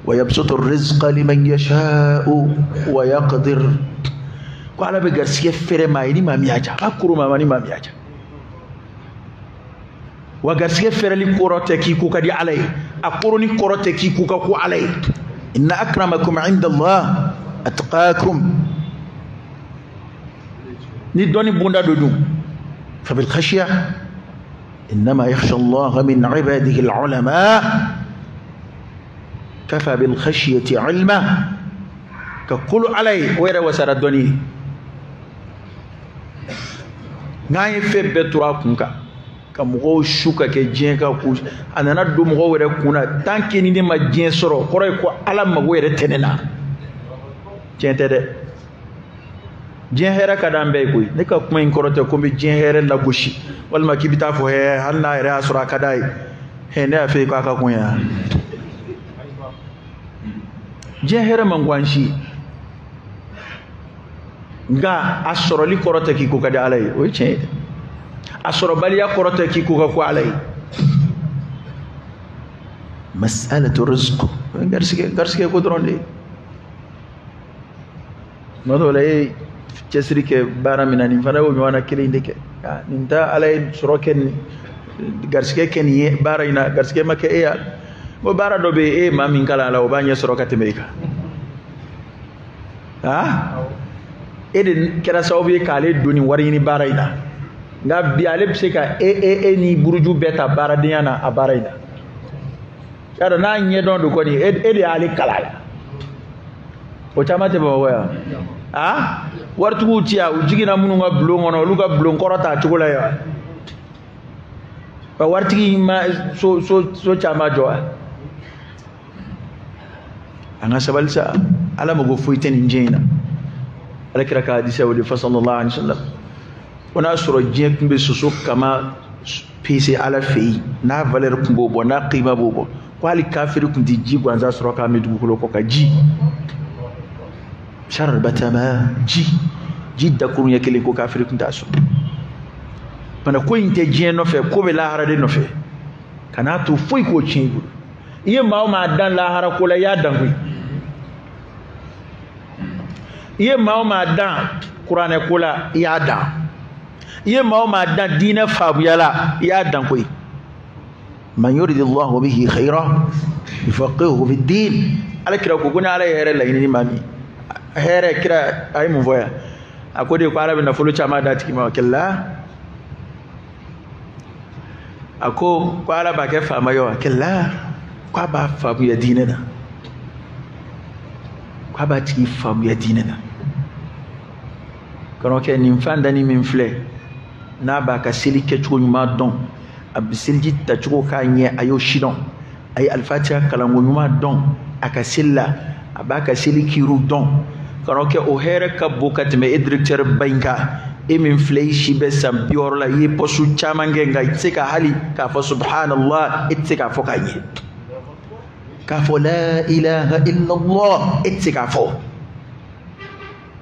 wa yabsutu rizqa liman yasha'u wa yaqdir ko ala bɛ garisɛgɛ fɛrɛ maa ye ni maa min y'a diya a b'a koro maa ma ni maa min y'a diya wa garisɛgɛ fɛrɛli kɔrɔ tɛ k'i ko ka di ala ye a koroni kɔrɔ tɛ k'i ko ka ko ala ye inna akramakum inda Allah atqakum ni dɔnni bonda do dun فبالخشية إنما يخشى الله من عباده العلماء كفى بالخشية علما كقول عليه ويرى وسار الدنيا ناي في بتراكمك كمغو شوكا كجينكا كوش أنا ندو مغو ويرى كونا تانكي نيني ما جين سرو كوري كو على مغو ويرى تننا جين تدي diɲɛ hɛrɛ ka d'an bɛɛ ye koyi ne ka kuma in kɔrɔ tɛ ko n bɛ diɲɛ hɛrɛ lagosi walima k'i bɛ taa fɔ hali n'a yɛrɛ y'a sɔrɔ a ka d'a ye ne y'a fɔ k'a ka kun yan diɲɛ hɛrɛ man go an si nka a sɔrɔli kɔrɔ tɛ k'i ko ka di ala ye o ye tiɲɛ ye dɛ a sɔrɔbaliya kɔrɔ tɛ k'i ko ka ko ala ye masalatu rizq garisɛgɛ ko dɔrɔn de ye tuma dɔw la e cɛsiri kɛ baara min na nin fana y'o ɲɔgɔnna kelen de kɛ nin ta ala ye sɔrɔ kɛ nin garisɛgɛ kɛ nin ye baara in na garisɛgɛ ma kɛ e ya o baara dɔ bɛ yen e ye maa min kalan a la o b'a ɲɛ sɔrɔ ka tɛmɛ e kan e de kɛra sababu ye k'ale don nin wari ɲini baara in na nka bi ale bɛ se ka e ni buruju bɛɛ ta baaradenya na a baara in na y'a dɔn n'a ɲɛdɔn don kɔni e de y'ale kalan a la o caman tɛ Bamakɔ yan wartugu tiya u jigina munu nga bulon ngono lu ga bulon korota tugo la ya ba wartigi ma so chama joa anga sabalsa ala mago foiten injina ala kira ka hadisa wa sallallahu alaihi wasallam ona suro jek mbe susu kama pisi ala fi na valer kumbo bo na qima bobo kwali kafiri kundi ji gwanza suro ka me dugu ko ka ji sharbata ma ji da kurun yake le ko kafiri kundi aso bana ko inte ji no fe ko be la hara de no fe kana to foi ko chingu iye ma dan la hara ko la ya dangui iye ma dan qur'ane ko la ya dan iye ma dan dina fabuyala ya dan koy man yuridillahu bihi khayra yufaqihuhu fi din ala kira ko guna ala here la ni mami here kira ay mu voya akode ko arabe na folo chama dati ma kella ako ko ala ba ke fama yo kella ko ba fabu ya dinana ko ba ti fabu ya dinana kono ke ni mfanda ni minfle na ba ka sili ke chugo nyuma don abisilji ta chugo ka nye ayo shidon ay alfatiha kalango nyuma don aka silla abaka sili kiru don kono ke o here ka bukat me directeur banka e minfle shi be sam bior la yi posu chamange nga itsika hali ka fa subhanallah itsika fo ka nye ka fo la ilaha illa allah itsika fo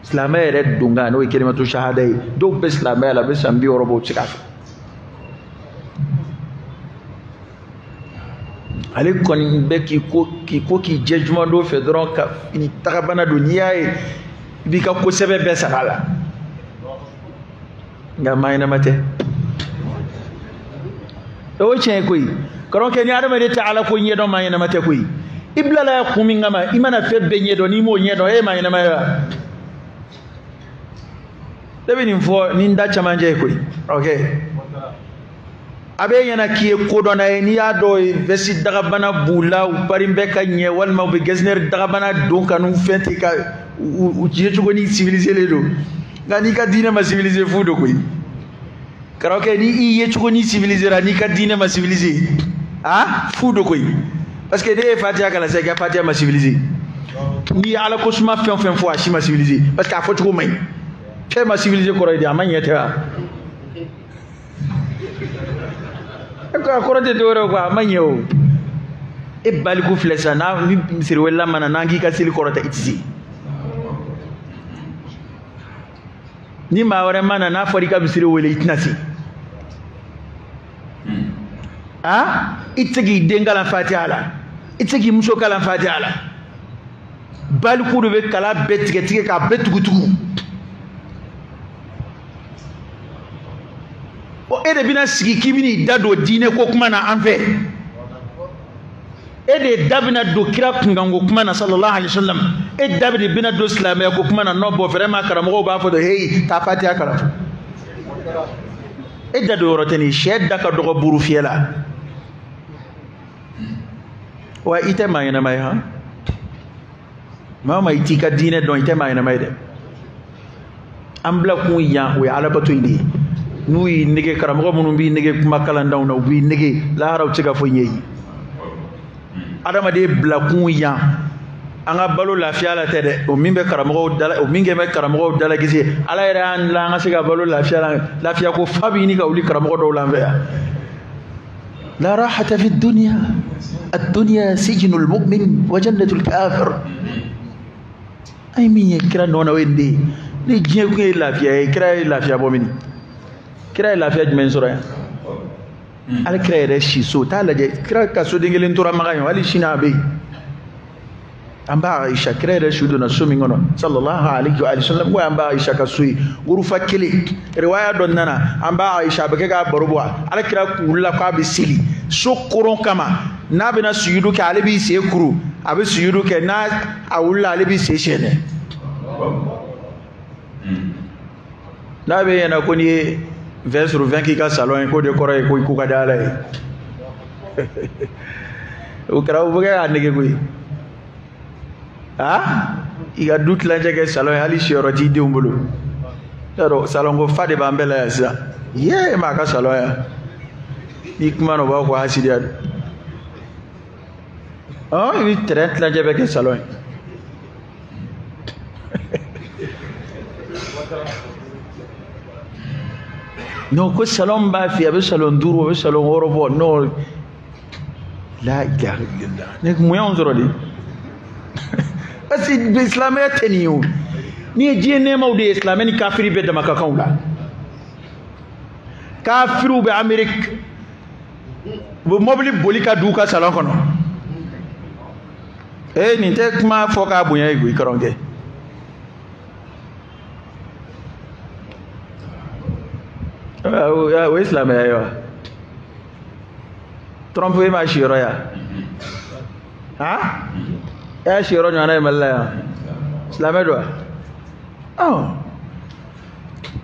islamay red dunga no kalimatu shahada do be islamay la be sambi orobo chikafa ale kon be ki ko ki judgment do fedron ka ini takabana dunia bi ka ko sebe be sabala nga mayna mate do chen koy kono ke ni adama de taala ko nyedo mayna mate koy ibla la kumi ngama imana febbe nyedo ni mo nyedo mayna maya Debi ni mfo ni nda chamanje koy okay abe yana kiye ko dona ni ya do vesi daga bana bula u parimbe ka nye wal ma be gesner daga bana don kanu fenti ka u jiye chugo ni civiliser le do ngani ka dine ma civiliser fu do koy karaoke ni iye chugo ni civiliser ni ka dine ma civiliser fu do koy parce que de fatia kala se ga fatia ma civiliser ni ala ko suma fen fo ashi ma civiliser parce que afo chugo may ma civilisé koroy di amanya ta ko korote do ro ko amanya o e bali ku flesa na misiri wala mana nangi ka sili korota itsi ni ma wore mana na fori ka misiri wala itnasi itigi dengala fatihala itigi muso kala fatihala bali ku do be kala betige ka betugutugu o ede bina sigi kibini dado dine ko kuma na anfe ede dabina do kira kungango kuma na sallallahu alaihi wasallam ede dabidi bina do islamia ko kuma na no bo vraiment karamo ba fo do hey ta fatiha karatu ede do roteni shedda ka do buru fiela wa ite mayna may ha mama itika dine don ite mayna may de ambla ku ya we alabatu indi nuyi nege karamo munu bi nege makala ndaw na bi nege la haraw ci ga fo ñeyi adama de bla ku ya anga balo lafiya la tede o mimbe karamo dala o minge me karamo dala gisi ala ira an la nga siga balo lafiya ko fabi ni ga uli karamo do la mbeya la rahata fi dunya ad-dunya sijnul mu'min wa jannatul kafir ay mi kira nona wende ni jie ko lafiya kira lafiya bo mini kira lafiya jmen sura al kira reshi so ta laje kira ka so dingelen tora magayo ali shina be amba Aisha kira reshi do na sumi ngono sallallahu alaihi wa sallam ko amba Aisha ka sui guru fakili riwaya don nana amba Aisha be ga barubwa al kira kula ka bi sili so koron kama na bina suyudu ka alibi se kuru abi suyudu ke na awulla alibi se shene na be yana koni 20 sur 20 qui ka salon ko de koroy ko ku ka dalay o karaw bu ga andege koy i ka du tilancɛ kɛ salon ye hali siyɔrɔ t'i denw bolo y'a dɔn salon ko fa de b'an bɛɛ la yan sisan ye maa ka salon yan n'i kuma na u b'a fɔ ko hasidiya don i bɛ terrain tilancɛ bɛɛ kɛ salon ye non ko salon b'a fɛ a bɛ salon 5 a bɛ salon 6 bɔ non la ilaha illallah ne mun y'anw sɔrɔ de parce que silamɛya tɛ nin ye o ni ye diɲɛ nɛɛmaw de ye silamɛ ni kafiri bɛɛ dama ka kanw la kafiriw bɛ Amérique u bɛ mobili boli ka d'u ka salon kɔnɔ nin tɛ kuma fɔ k'a bonya ye koyi karamɔgɔkɛ o ye silamɛya ye wa Trump ye maa siyɔrɔ yan e y'a siyɔrɔ ɲɔgɔnna ye Mali la yan silamɛ don wa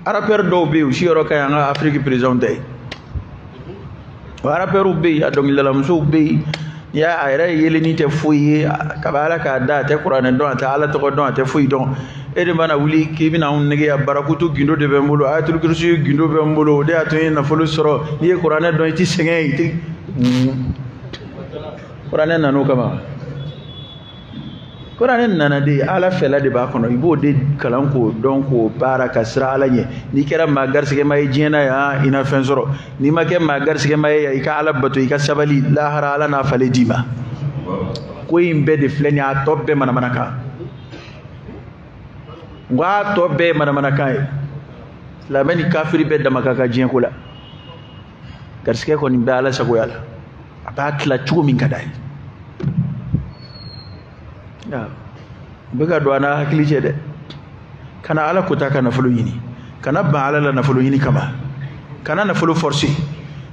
arapɛri dɔw bɛ yen u siyɔrɔ ka ɲi an ka Afiriki présidents tɛ o arapɛriw bɛ yen a dɔnkilidalamusow bɛ yen n'i y'a a yɛrɛ yelenni tɛ foyi ye kaba Ala k'a da a tɛ kuranɛ dɔn a tɛ Ala tɔgɔ dɔn a tɛ foyi dɔn e de mana wuli k'i bɛna anw nege yan barakutu gindo de bɛ n bolo ayatul kursi gindo bɛ n bolo o de y'a to n ye nafolo sɔrɔ n'i ye kuranɛ dɔn i tɛ sɛgɛn i tɛ kuranɛ nan'o kama kuranɛ nana de Ala fɛla de b'a kɔnɔ i b'o de kalan k'o dɔn k'o baara ka sira Ala ɲɛ n'i kɛra maa garisigɛma ye diɲɛ na yan i na fɛn sɔrɔ n'i ma kɛ maa garisigɛma ye yan i ka Ala bato i ka sabali lahara Ala n'a falen d'i ma ko in bɛɛ de filɛ nin ye a tɔ bɛɛ manamanakan n ko a tɔ bɛɛ ye manamanakan ye silamɛ ni kafiri bɛɛ dama ka kan diɲɛ ko la garisigɛ kɔni bɛ Ala sagoya la a b'a tila cogo min ka d'a ye u bɛ ka don an n'a hakili cɛ dɛ kana Ala kota ka nafolo ɲini kana ban Ala la nafolo ɲini kama kana nafolo forcer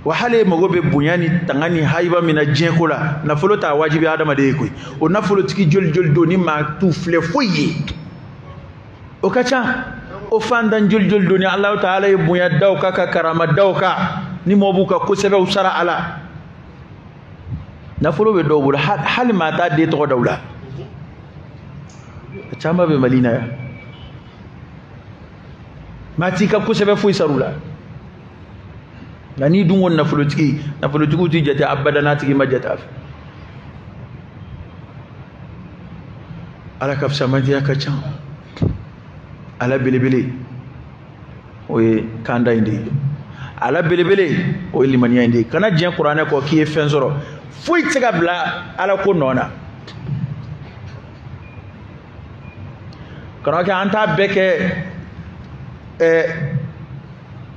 wa hali mago bɛ bonya ni tanga ni hayiba min na diɲɛ ko la nafolo t'a wajibi adamaden ye koyi o nafolotigi joli joli don ni maa t'u filɛ foyi ye o ka ca o fantan joli joli don ni Alahu Taala ye bonya da o kan ka karama da o kan ni mɔgɔ b'u ka kosɛbɛ u sara Ala nafolo bɛ dɔw bolo hali maa t'a den tɔgɔ da u la caman bɛ Mali la yan maa t'i ka kosɛbɛ foyi sara u la nka n'i dun ko nafolotigiw t'i jate abada n'a tigi ma jate a fɛ Ala ka fisamantiya ka ca Ala belebele o ye kanda in de ye Ala belebele o ye limaniya in de ye kana diɲɛ kuranɛ kɔ k'i ye fɛn sɔrɔ foyi tɛ se ka bila Ala ko nɔ na karamɔgɔkɛ an t'a bɛɛ kɛ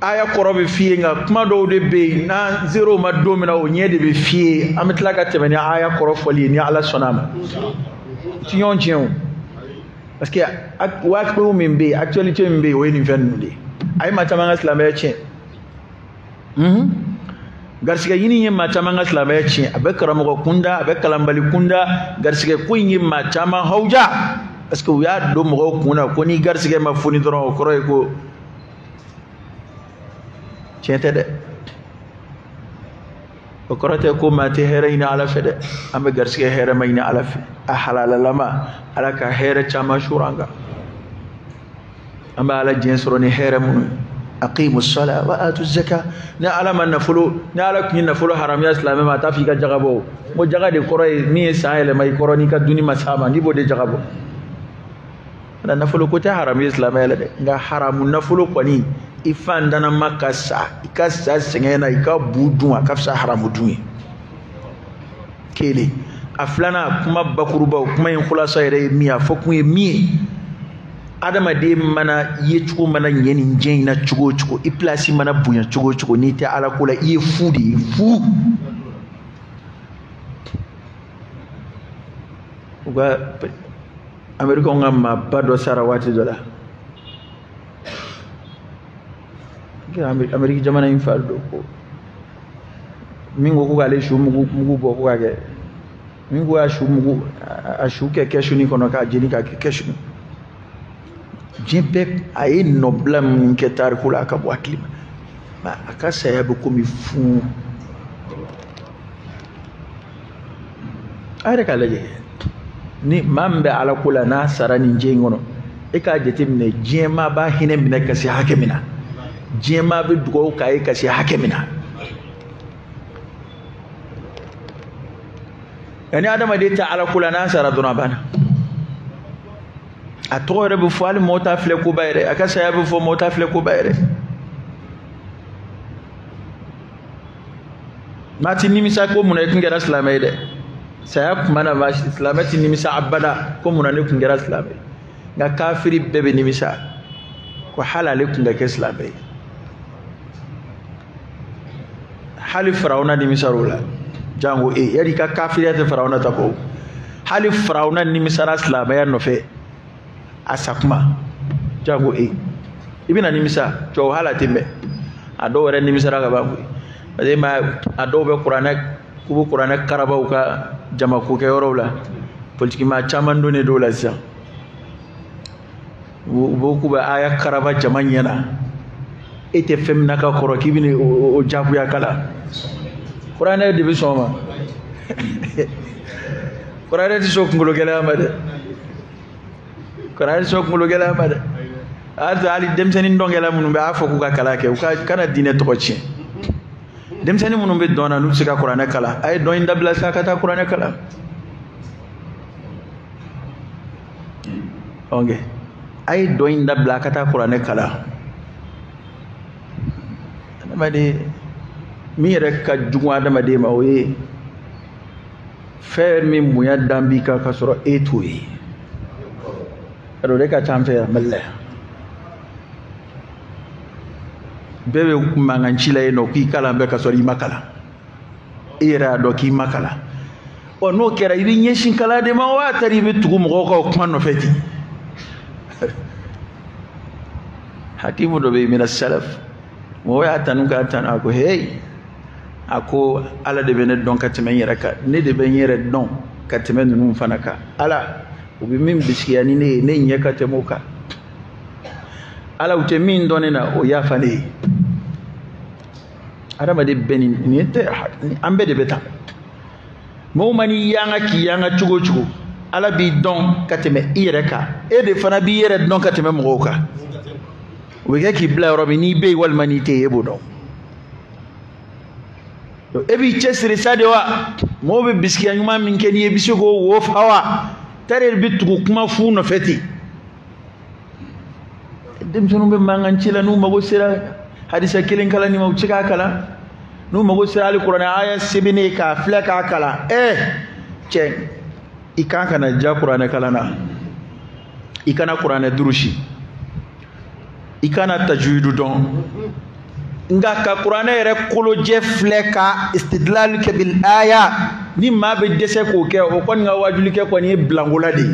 aya kɔrɔ bɛ f'i ye nka kuma dɔw de bɛ yen n'an zero ma don min na o ɲɛ de bɛ f'i ye an bɛ tila ka tɛmɛ ni aya kɔrɔ fɔli ye ni Ala sɔnna a ma ti ɲɔgɔn tiɲɛ o parce que waatiw min bɛ yen actualité min bɛ yen o ye nin fɛn ninnu de ye a ye maa caman ka silamɛya tiɲɛ garisigɛ ɲini ye maa caman ka silamɛya tiɲɛ a bɛ karamɔgɔ kunda a bɛ kalanbali kunda garisigɛ ko in ye maa caman hawuja parce que u y'a don mɔgɔw kun na ko ni garisigɛ ma foni dɔrɔn o kɔrɔ ye ko tiɲɛ tɛ dɛ o kɔrɔ tɛ ko maa tɛ hɛrɛ ɲini Ala fɛ dɛ an bɛ garisigɛ hɛrɛ ma ɲini Ala fɛ a halalalama Ala ka hɛrɛ caman sura an kan an bɛ Ala diɲɛ sɔrɔ ni hɛrɛ minnu ye aqimu sala wa atu zaka ni Ala ma nafolo ni Ala tun ye nafolo haramiya silamɛ ma a t'a fɔ i ka jaga bɔ n ko jaga de kɔrɔ ye min ye san yɛlɛma i kɔrɔ n'i ka dunni ma s'a ma n'i b'o de jaga bɔ nafolo ko tɛ haramu ye silamɛya la dɛ nka haramu nafolo kɔni i fan danama ka sa i ka sa sɛgɛn na i ka bu dun a ka fisa haramu dun ye kelen a filanan kuma bakuruba o kuma in khulasa yɛrɛ ye min ye a fɔ kun ye min ye adamaden mana ye cogo mana ɲɛ nin diɲɛ in na cogo o cogo i pilasi mana bonya cogo o cogo n'i tɛ Ala ko la i ye fu de ye fu u ka Amerikɛnw ka maaba dɔ sara waati dɔ la Ameriki jamana in fa do ko min ko k'ale su mugu bɔ ko ka kɛ min ko a su kɛ kɛsuni kɔnɔ k'a jeni k'a kɛ kɛsuni diɲɛ bɛɛ a ye nɔbila min kɛ tariku la a ka bɔ hakili ma a ka saya bɛ komi fu a yɛrɛ k'a lajɛ ni mambe ala kula na sarani jengono e ka jetimne jema ba hine mina kasi hakemina jema be dugo kai kasi hakemina yani adama de ta ala kula na sara duna bana a tore bu fal mota fle ko bayre aka saya bu fo mota fle ko bayre mati nimisa ko mun e ngera islamai de saya mana ba islamati nimisa abada ko mun ne kun ngera islamai ga kafiri bebe nimisa ko halale kun ga islamai hali farauna nimisa rula jango yari ka kafiri ta farauna ta ko hali farauna nimisa islamai no fe asakuma jango ibina nimisa to hala timbe ado wore nimisa ga ba ko ade ma ado be qur'ana karabau ka jama ko ke yorowla politiki ma chamando ne dola sia bo ku ba aya karaba jaman yana ete femna ka koroki bini o jabu ya kala qur'ana de bi soma qur'ana di sok ngulo gela amade qur'ana sok ngulo gela amade ada ali dem senin ndongela munu be afoku ka kala ke kana dine to ci dem seni munum be dona nu sika qur'ana kala ay do inda bla saka ta qur'ana kala onge ay do inda bla kata qur'ana kala adama de mi rek ka jugu adama de ma oye fer mi muya dambi ka kasoro etuyi ado de ka chamfe malle bebe manganchila eno ki kala mbe kasori makala era do ki makala o no kera ibi nyeshin kala de ma wa tari be tugu mo ko kuma no feti hakimu do be min as-salaf mo ya tanu ka tan ako hey ako ala de bene don katmen yera ka ne de ben yera don katmen num fanaka ala ubi min biskiyani ne nyeka temoka ala ute min donena o ya fane adama de benin ni te ambe de beta mo mani yanga ki yanga chugo ala bi don kateme ireka e de fana bi yere don kateme moka we ga ki bla robi ni be wal mani te yebo don to e bi chesri sade wa mo be biski anyuma min ken ye bisigo wo fawa tare bi tugu kuma fu no feti dem sunu be mangancila nu mago sira hadisa kilin kala ni mau cika kala nu mago sira alquran aya sibini ka fleka kala chen ikan kana ja qur'an kala na ikana qur'an durushi ikana tajwidu don nga ka qur'an re kolo je fleka istidlal ke bil aya ni ma be dese ko ke o kon nga wajuli ke ko ni blangola de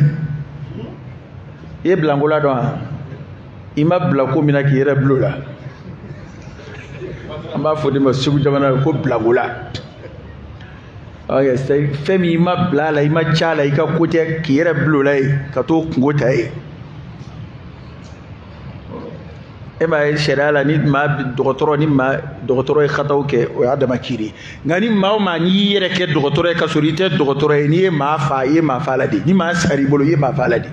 e blangola do ima blako mina ki yera blola amba fodi ma sugu jamana ko blagola okay sai femi ima blala ima chala ika kote ki yera blola ka to ngota e ma sherala ni ma dokotoro e khataw ke o adama kiri ngani ma ni yere ke dokotoro e ka sorite dokotoro e ni ma fa ladi ni ma sari bolo ma fa ladi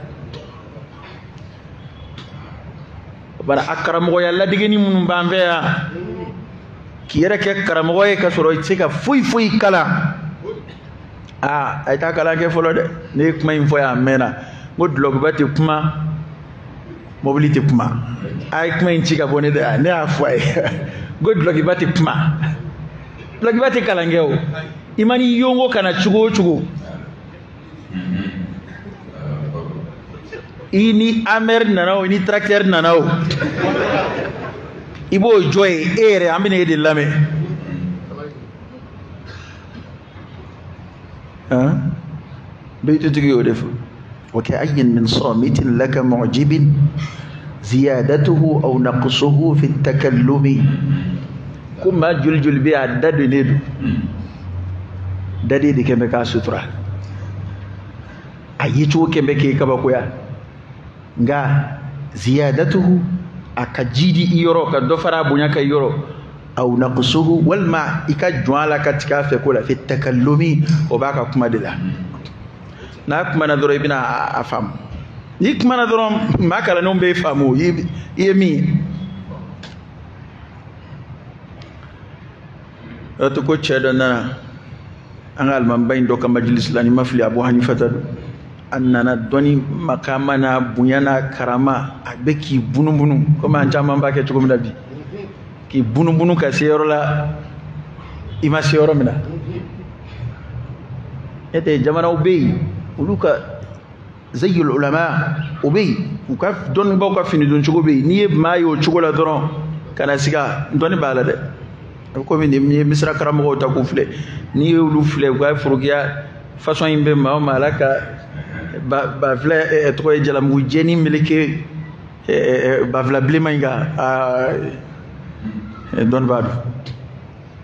bara akaramo yalla digeni mun bambe ya kiyere ke karamo e ka soro tsika fui kala ay ta kala ke folo de ne kuma info ya mena modlog bati kuma mobility kuma ay kuma inchika bone de ne afwai godlog bati kuma log bati kala ngeo imani yongo kana chugo ini amer nanao ini tracteur nanao ibo joy ere ambine de lame بيت تجيودف وكأي من صامت لك معجب زيادته أو نقصه في التكلم كما جلجل بها دد ندو ددي دي كمبكا سترة أيتو كمبكي كبكويا nga ziyadatuhu akajidi iyoro ka dofara bunya ka yoro au naqsuhu wal ma ikajwala katika fe kula fi takallumi obaka kuma dila n'a kuma na dɔrɔn i bɛna a faamu n'i kuma na dɔrɔn maa kalanenw bɛ faamu i ye min ye o to ko cɛ dɔ nana an ka alimamiba in dɔ ka majalisi la ni ma fili Abu Hanifata don a nana dɔnni makama n'a bonya n'a karama a bɛ k'i bunubunu komi an caman b'a kɛ cogo min na bi k'i bunubunu ka se yɔrɔ la i ma se yɔrɔ min na e tɛ jamanaw bɛ yen olu ka zayyul ulama o bɛ yen u ka dɔnnibaw ka fini don cogo bɛ yen n'i ye maa ye o cogo la dɔrɔn ka na siga dɔnni b'a la dɛ komi ni ye misira karamɔgɔw ta k'u filɛ n'i ye olu filɛ u ka forokiya façon in bɛ maa o maa la ka ba filɛ tɔgɔ ye jalamugu jɛni meleke bafila bilenman in kan dɔnni b'a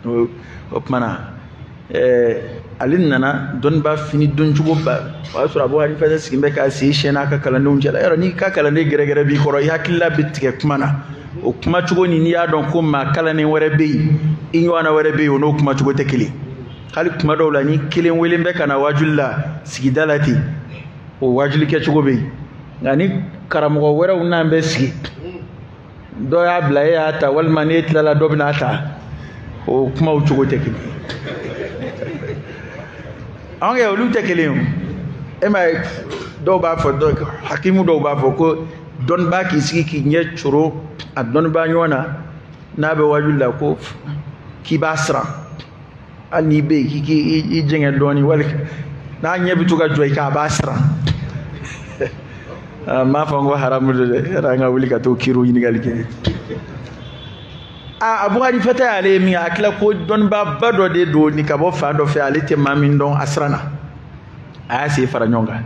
dɔn o tuma na ale nana dɔnniba fini doncogo ba o y'a sɔrɔ Abu Hanifa sigilen bɛ k'a sen siyɛn n'a ka kalandenw cɛla yɔrɔ n'i ka kalanden gɛrɛgɛrɛ b'i kɔrɔ i hakilila bɛ tigɛ kuma na o kuma cogo ni n'i y'a dɔn ko maa kalannen wɛrɛ bɛ yen i ɲɔgɔnna wɛrɛ bɛ yen o n'o kuma cogo tɛ kelen hali kuma dɔw la ni kelen welen bɛ ka na wajuli la sigida la ten o wajuli kɛcogo bɛ yen nka ni karamɔgɔ wɛrɛw n'an bɛ sigi dɔ y'a bila e y'a ta walima n'e tilala dɔ bɛna ta o kumaw cogo tɛ kelen anw kɛ olu tɛ kelen o e ma ye dɔw b'a fɔ hakimu dɔw b'a fɔ ko dɔnniba k'i sigi k'i ɲɛ coro a dɔnniba ɲɔgɔn na n'a bɛ wajuli la ko k'i b'a siran hali n'i bɛ yen k'i jɛngɛ dɔɔnin wali n'a ɲɛ bɛ to ka jɔ i kan a b'a siran m'a fɔ n ko haramu de dɛ yɛrɛ an ka wuli ka t'o kiiriw ɲininkali kɛ Abu Hanifa y'ale ye min a tila ko dɔnniba ba dɔ de don ni ka bɔ fan dɔ fɛ ale tɛ maa min dɔn a siranna a y'a sen fara ɲɔgɔn kan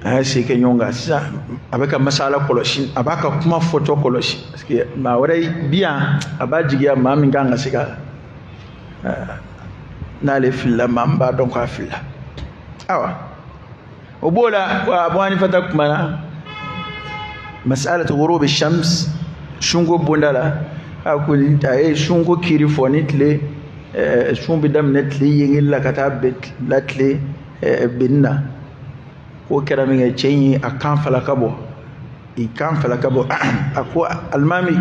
a y'a sen kɛ ɲɔgɔn kan sisan a bɛ ka masala kɔlɔsi a b'a ka kuma fɔtɔ kɔlɔsi parce que maa wɛrɛ bi yan a b'a jigiya maa min kan ka se ka n'ale filila maa min b'a dɔn k'a filila awa o b'o la wa Abu Hanifa kumana masalatu ghurub ash-shams shungo bondala a ko a ye shungo kiri fɔ ni tile sun bɛ daminɛ tile yengeli la ka taa bila tile benina ko kɛra min kɛ cɛ in a kan fala ka bɔ i kan fala ka bɔ a ko alimami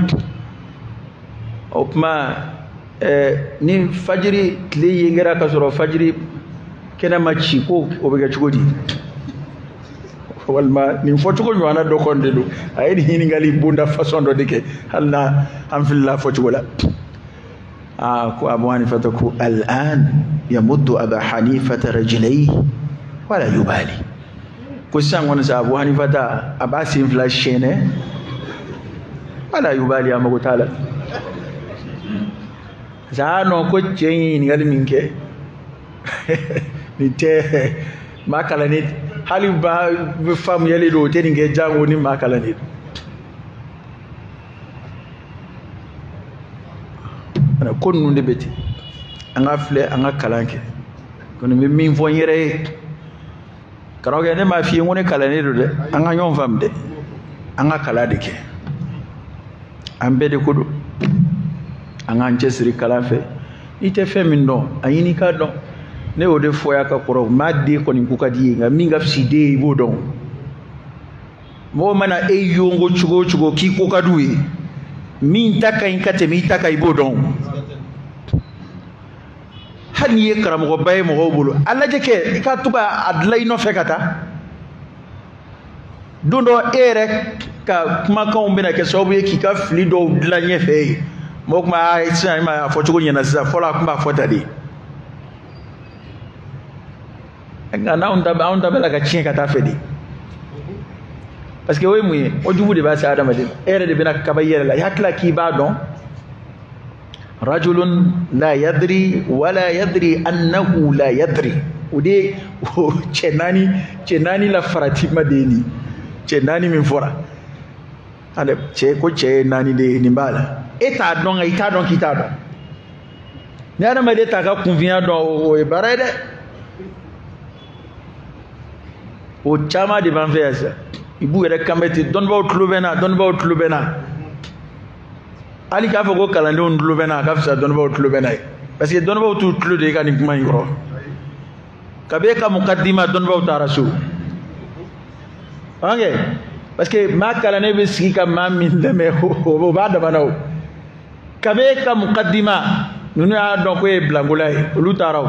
o tuma ni fajiri tile yengera ka sɔrɔ fajiri kɛnɛ ma ci ko o bɛ kɛ cogo di walima nin fɔcogo ɲɔgɔnna dɔ kɔni de don a ye nin ɲininkali bonda façon dɔ de kɛ hali na an filila fɔcogo la ko Abu Hanifa ko al'an yamuddu Abu Hanifa rajlayhi wala yubali ko sisan kɔni sa Abu Hanifa a b'a sen fila sɛnɛ wala yubali a mago t'a la saa nɔ ko cɛ in ɲininkali min kɛ nin tɛ maa kalannen hali ba faamuyali don o tɛ nin kɛ jango ni maa kalannen don ko ninnu de bɛ ten an ka filɛ an ka kalan kɛ kɔni bɛ min fɔ n yɛrɛ ye karamɔgɔ ne m'a f'i ye n ko ne kalannen don dɛ an ka ɲɔgɔn faamu dɛ an ka kalan de kɛ an bɛɛ de ko don an k'an cɛsiri kalan fɛ i tɛ fɛn min dɔn a ɲini k'a dɔn ne y'o de fɔ y'a ka kɔrɔ maa den kɔni ko ka di ye nka min ka fisi den ye i b'o dɔn mɔgɔ mana e yongo cogo o cogo k'i ko ka d'u ye min ta ka ɲi ka tɛmɛ i ta kan i b'o dɔn hali n'i ye karamɔgɔba ye mɔgɔw bolo a lajɛ kɛ i ka to ka a dilan i nɔfɛ ka taa don dɔ e yɛrɛ ka kumakanw bɛna kɛ sababu ye k'i ka fili dɔw dilan ɲɛfɛ ye mɔgɔ kuma sisan i ma a fɔ cogo ɲɛna sisan fɔlɔ a kun b'a fɔ ta de nka n'anw ta bɛ la ka tiɲɛ ka taa fɛ de parce que o ye mun ye o jugu de b'a se adamaden e yɛrɛ de bɛna kaba i yɛrɛ la i hakili la k'i b'a dɔn rajulun la yadri wala yadri annahu la yadri o de cɛ naani la farati ma de ye nin cɛ naani min fɔra cɛ ko cɛ ye naani de ye nin b'a la e t'a dɔn nka i t'a dɔn k'i t'a dɔn ni adamaden t'a ka kunfinya dɔn o ye baara ye dɛ o caman de b'an fɛ yan sisan i b'u yɛrɛ kanbɛ ten dɔnnibaw tulo bɛ n na hali k'a fɔ ko kalandenw tulo bɛ n na a ka fisa dɔnnibaw tulo bɛ n na ye parce que dɔnnibaw t'u tulo de i ka nin kuma in kɔrɔ kabe ka muqaddima don ba utara su okay parce que ma kala ne be sigi ka ma min de me o ba da banaw kabe ka muqaddima nunu ya don ko e blangulay lu taraw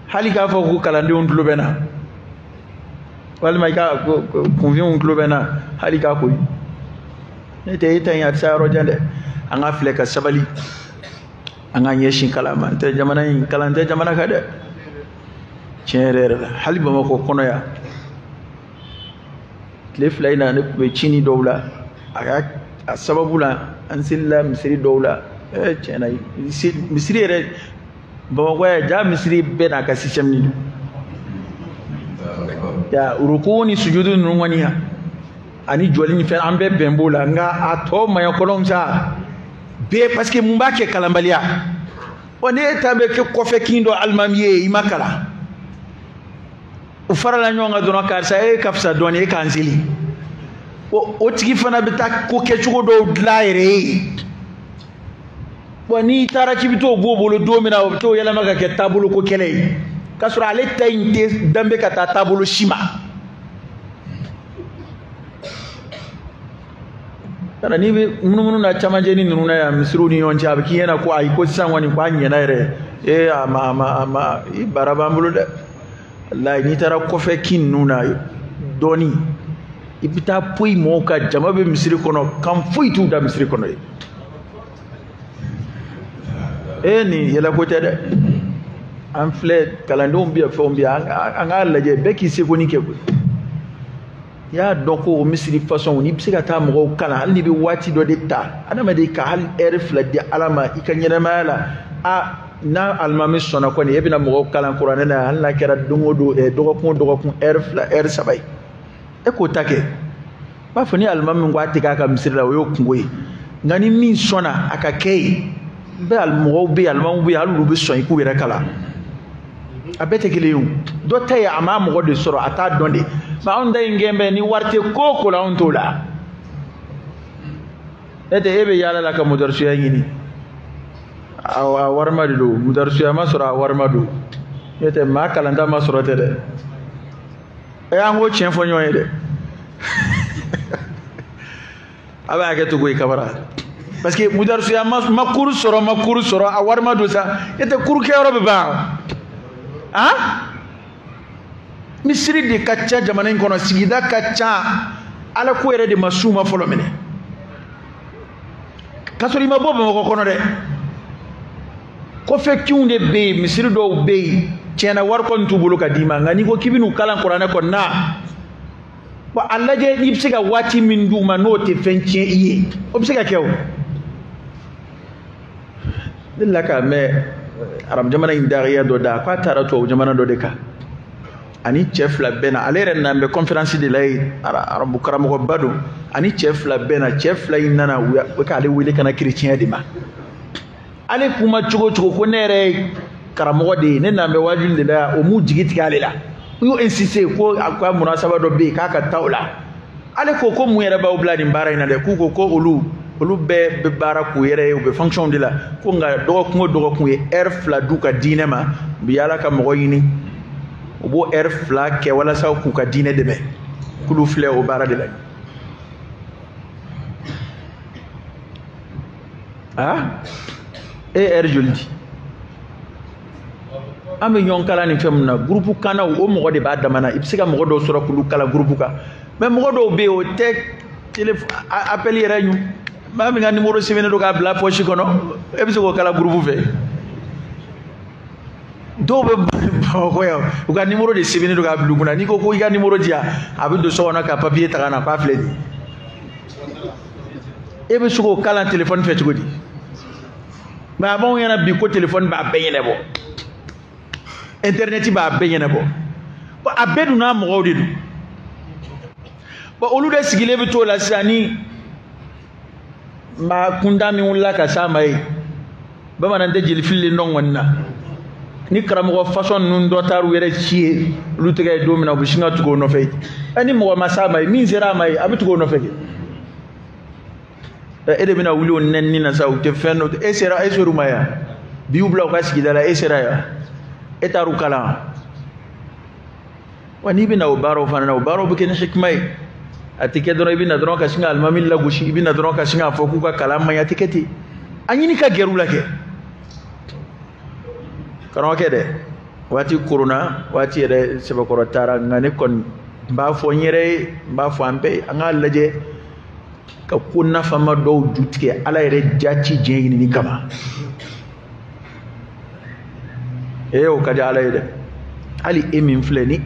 hali ka fo ko kala ndi on tulo bena wal may ka convient on tulo bena hali ka ko ne te tan ya tsaro jande anga fleka sabali anga yeshin kalama te jamana in kalante jamana kada chenere hali ba mako kono ya klef layna ne be chini dowla aka sababula ansilla misri dowla chena misri re ba ko ya ja misri bena ka system ni ya urukuni sujudu nungwaniya ani joli ni fe ambe bembola nga ato maya kolomsa be parce que mumba ke kalambalia on est tambe ke kofe kindo almamiye imakala o farala nyonga dono karsa e kafsa doni e kanzili o tigi fana bita ko ke chugo do dlaire boni tara kibito bobolo domina to yala maka ke tabulo ko kele kasura ale tayinte dambe kata tabulo shima kana ni munu na chamaje ni nuna ya misru ni yonci abiki yana ko ai ko san wani kwa nyana re ama ibaraba mbulu de wallahi ni tara ko fe kin nuna doni ibita pui moka jamabe misri kono kam fuitu da misri kono ni yela ko tede am fle kalando mbia fombi anga laje beki se ko ni ke ya doko misri façon ni bisika ta mo kala hal ni bi wati do detta adama de ka hal erfla di alama ikanyana mala na almami sona ko ni ebina mo kala qur'ana na hal na kera dungodo dogo kun erfla sabay e ko take ba fani almami ngwati ka misri la yo kungoyi ngani min sona aka kay be almo be almamu be halu be son ku wera kala abete keleyu do tay ama mo de soro ata donde ba on day ngembe ni warte koko la on tola ete ebe yala la ka mudarsu ya ngini awa warmadu mudarsu ya masura warmadu ete ma kalanda masura tede e ango chen fo nyoy de aba ke to goy kabara parce que mudarsu ya makuru soro a warmadu sa ete kuru ke robe ba misiri de kacha jamana inkono sigida kacha ala ko ere de masuma folo mene kasori mabobo mako kono de ko fekkiunde be misiri do be cena war kon tubulu kadima ngani ko kibinu kala qur'ana ko na ba alla je ibsiga wati min duma note fencie iye obsiga kew dillaka me aram jamana indariya do da fa tarato jamana do de ka ani chef la bena alere nambe conférence de lay arabu karamo badu ani chef la bena chef la inana ka ale wile kana chrétien de ma ale kuma chugo ko nere karamo de ne nambe wajul de la o mu jigiti kale la yo insister ko akwa munasaba do be kaka tawla ale ko mu yere ba obladi mbara ina de ko olu be bara ko yere be fonction de la ko nga dogo ko fla duka dinema bi yala ka mo yini obo fla ke wala sa ku ka dine de be kulu fle o bara de la juldi ame nyon kala ni femna groupe kana o mo de ba damana ibsika mo do sura kulu kala groupe ka mais mo do be o tek téléphone appel yere ñu ma mi nga numéro sivene do ka bla poche kono ebisiko kala groupe fe do be ko yo uga numéro de sivene do ka blu kuna ni ko iga numéro dia abi do so na ka papier tagana pa fledi ebisiko kala téléphone fe tugodi ma bon yana bi ko téléphone ba benyene bo internet ba benyene bo ba abedu na mo godidu ba olu de sigile bi to la sani ma kunda mi wala ka samay ba manan de jil fili non wonna ni karamo façon nun do taru yere ci lu tege do mina bu singa tugo no fay ani mo ma samay min zera may abi tugo no fay ede bina wuli on nen ni na sa te fenno e sera e soru maya bi ubla ka sigida la e sera ya etaru kala wani bina ubaro fana na ubaro buke ne hikmai atike doro ibina doro ka shinga almamil la gushi ibina doro ka shinga foku ka kalama ya tiketi anyini ka geru lake karo kede wati corona wati re seba korotara ngane kon ba fo nyere ba fo ambe anga laje ka kunna fama do jutike ala yere jaci jeyini ni kama o kaja ala yede ali emin fle ni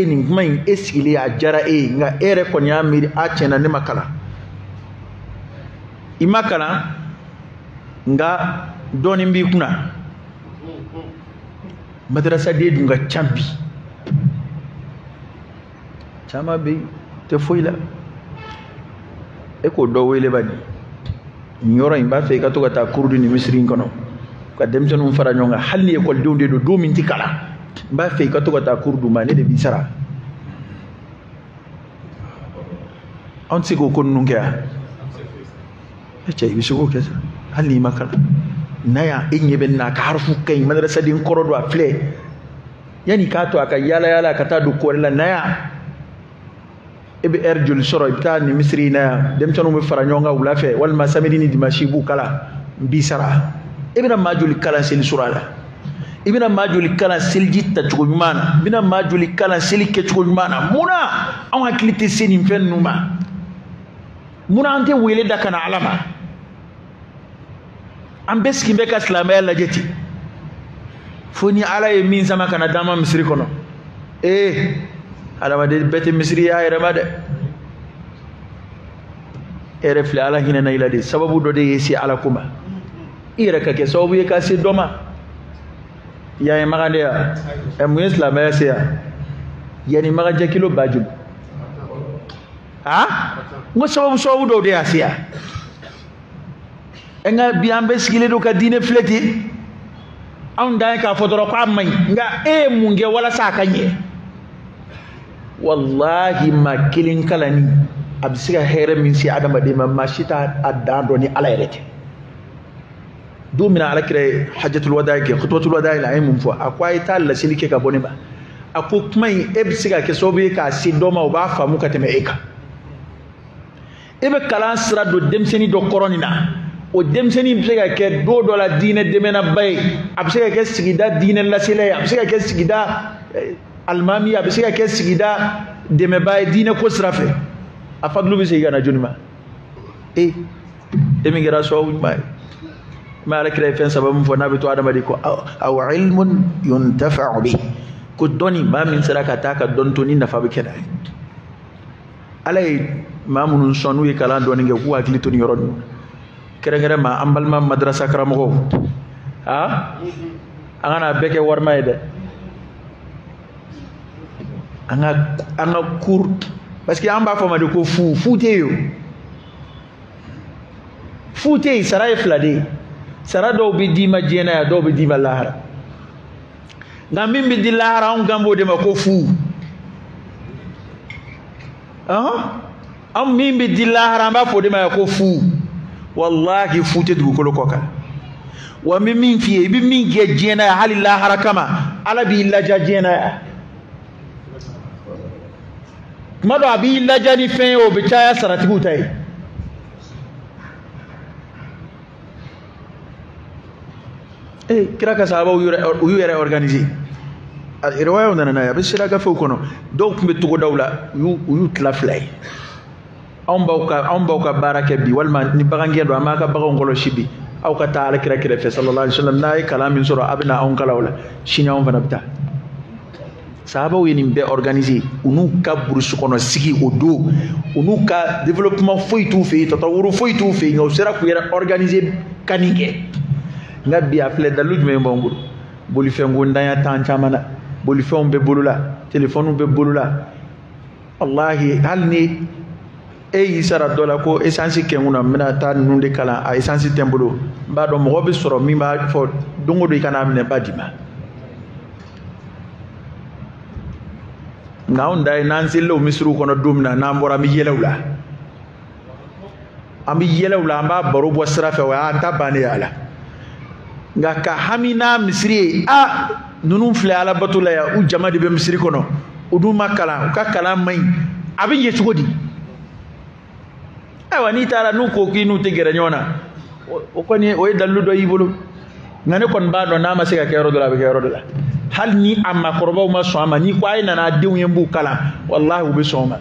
ni mai esili a jara nga ere kon ya miri a chena ni makala imakala nga doni mbi kuna madrasa de dunga champi chama be te foila eko do wele bani nyoro imba fe ka to ta kurdu ni misri kono ka dem tanu fara nyonga halni école donde do minti kala mba fe ka to ta kurdu mane de bisara on siko kon nunga e cey bisugo kesa halni makala naya enye ben na ka harfu kai madrasa din korodo a fle yani ka to aka yala ka ta du korela naya ebe erjul soro ibta ni misri na dem tanu me fara nyonga wula fe wal ma samedini dimashi bu kala bisara ibina majuli kala sel surala ibina majuli kala sel jitta tugo mana ibina majuli kala sel ke tugo mana muna on hakilite seni fen numa muna ante wele dakana alama am beski be ka islamaya la jeti foni ala e min sama kana dama misri kono ala wade bete misri ya ramade refle ala hina na ilade sababu do de yesi ala kuma iraka ke sababu ye ka se doma ya magande ya mu islam ya se ya yani magaje kilo bajum ngo sababu do de asia enga biambe skile do ka dine fleti on dai ka fodoro ko amay nga mu nge wala sakanye wallahi ma kilin kalani abisiga here min si adama de ma mashita adando ni ala yerete do mina ala kire hajjatul wada'i ke khutbatul wada'i la ay mum fo akwai tal la silike ka boni ba akko mai ebisiga ke sobe ka si doma ba famu ka teme eka ebe kala sira do demseni do koronina o demseni bisiga ke do la dine demena bay abisiga ke sigida dine la sile abisiga ke sigida almami abisiga ke sigida deme bay dine ko srafe afadlu bi sey gana junima emigra so may ma la kray fen sabam fo nabi to adama di ko aw ilmun yuntafa'u bi ko doni ma min saraka taka don to ni nafa bi keda alay mamunun sonu e kala doni nge ku akli to ni yoron kere ma ambal ma madrasa karamo angana beke warma ede anga cour parce que amba fama de ko futeyo futey saray flade sara do bi dima jena do bi dima lahara ngam min bi di lahara on gambo de ma ko fu am min bi di lahara ba fo de ma ko fu wallahi fute du ko lokoka wa min fi bi min ge jena hali lahara kama ala bi laja jena mado abi lajani fen o be chaya sarati butai kira ka sahaba uyure organiser al irwaya on na ya bisira ga fu kono do kumbe tugo dawla yu tlaflay on bawka baraka bi walma ni bagange do amaka bagon golo shibi aw ka taala kira fe sallallahu alaihi wasallam nay kalamin sura abna on kalawla shinya on fanabta sahaba wini be organiser unu ka bursu kono sigi odo unu ka développement foi tout fait tatawuru foi tout fait ngaw sera ku yera organiser kanike ngabi afle daluj me mbongu boli fengu ndaya tancha mana boli fon be bolula telephone be bolula wallahi halni sara dola ko essence kenguna mina ta nunde kala a essence tembolo mbado mo be soro mi ma fo dungo do kana mine badima ngaunda nansi lo misru kono dumna nambora mi yelawla ami yelawla amba baro bo srafe wa anta bani ala ngaka hamina misri nunun filɛ ala bato la ya u jama de bɛ misiri kɔnɔ u dun ma kalan u ka kalan man ɲi a bɛ ɲɛ cogo di ayiwa n'i taara n'u ko k'i n'u tɛ gɛrɛ ɲɔgɔn na o kɔni o ye dalilu dɔ y'i bolo nka ne kɔni b'a dɔn n'a ma se ka kɛ yɔrɔ dɔ la a bɛ kɛ yɔrɔ dɔ la hali ni a makɔrɔbaw ma sɔn a ma n'i ko a ye nana a denw ye n b'u kalan walahi u bɛ sɔn o ma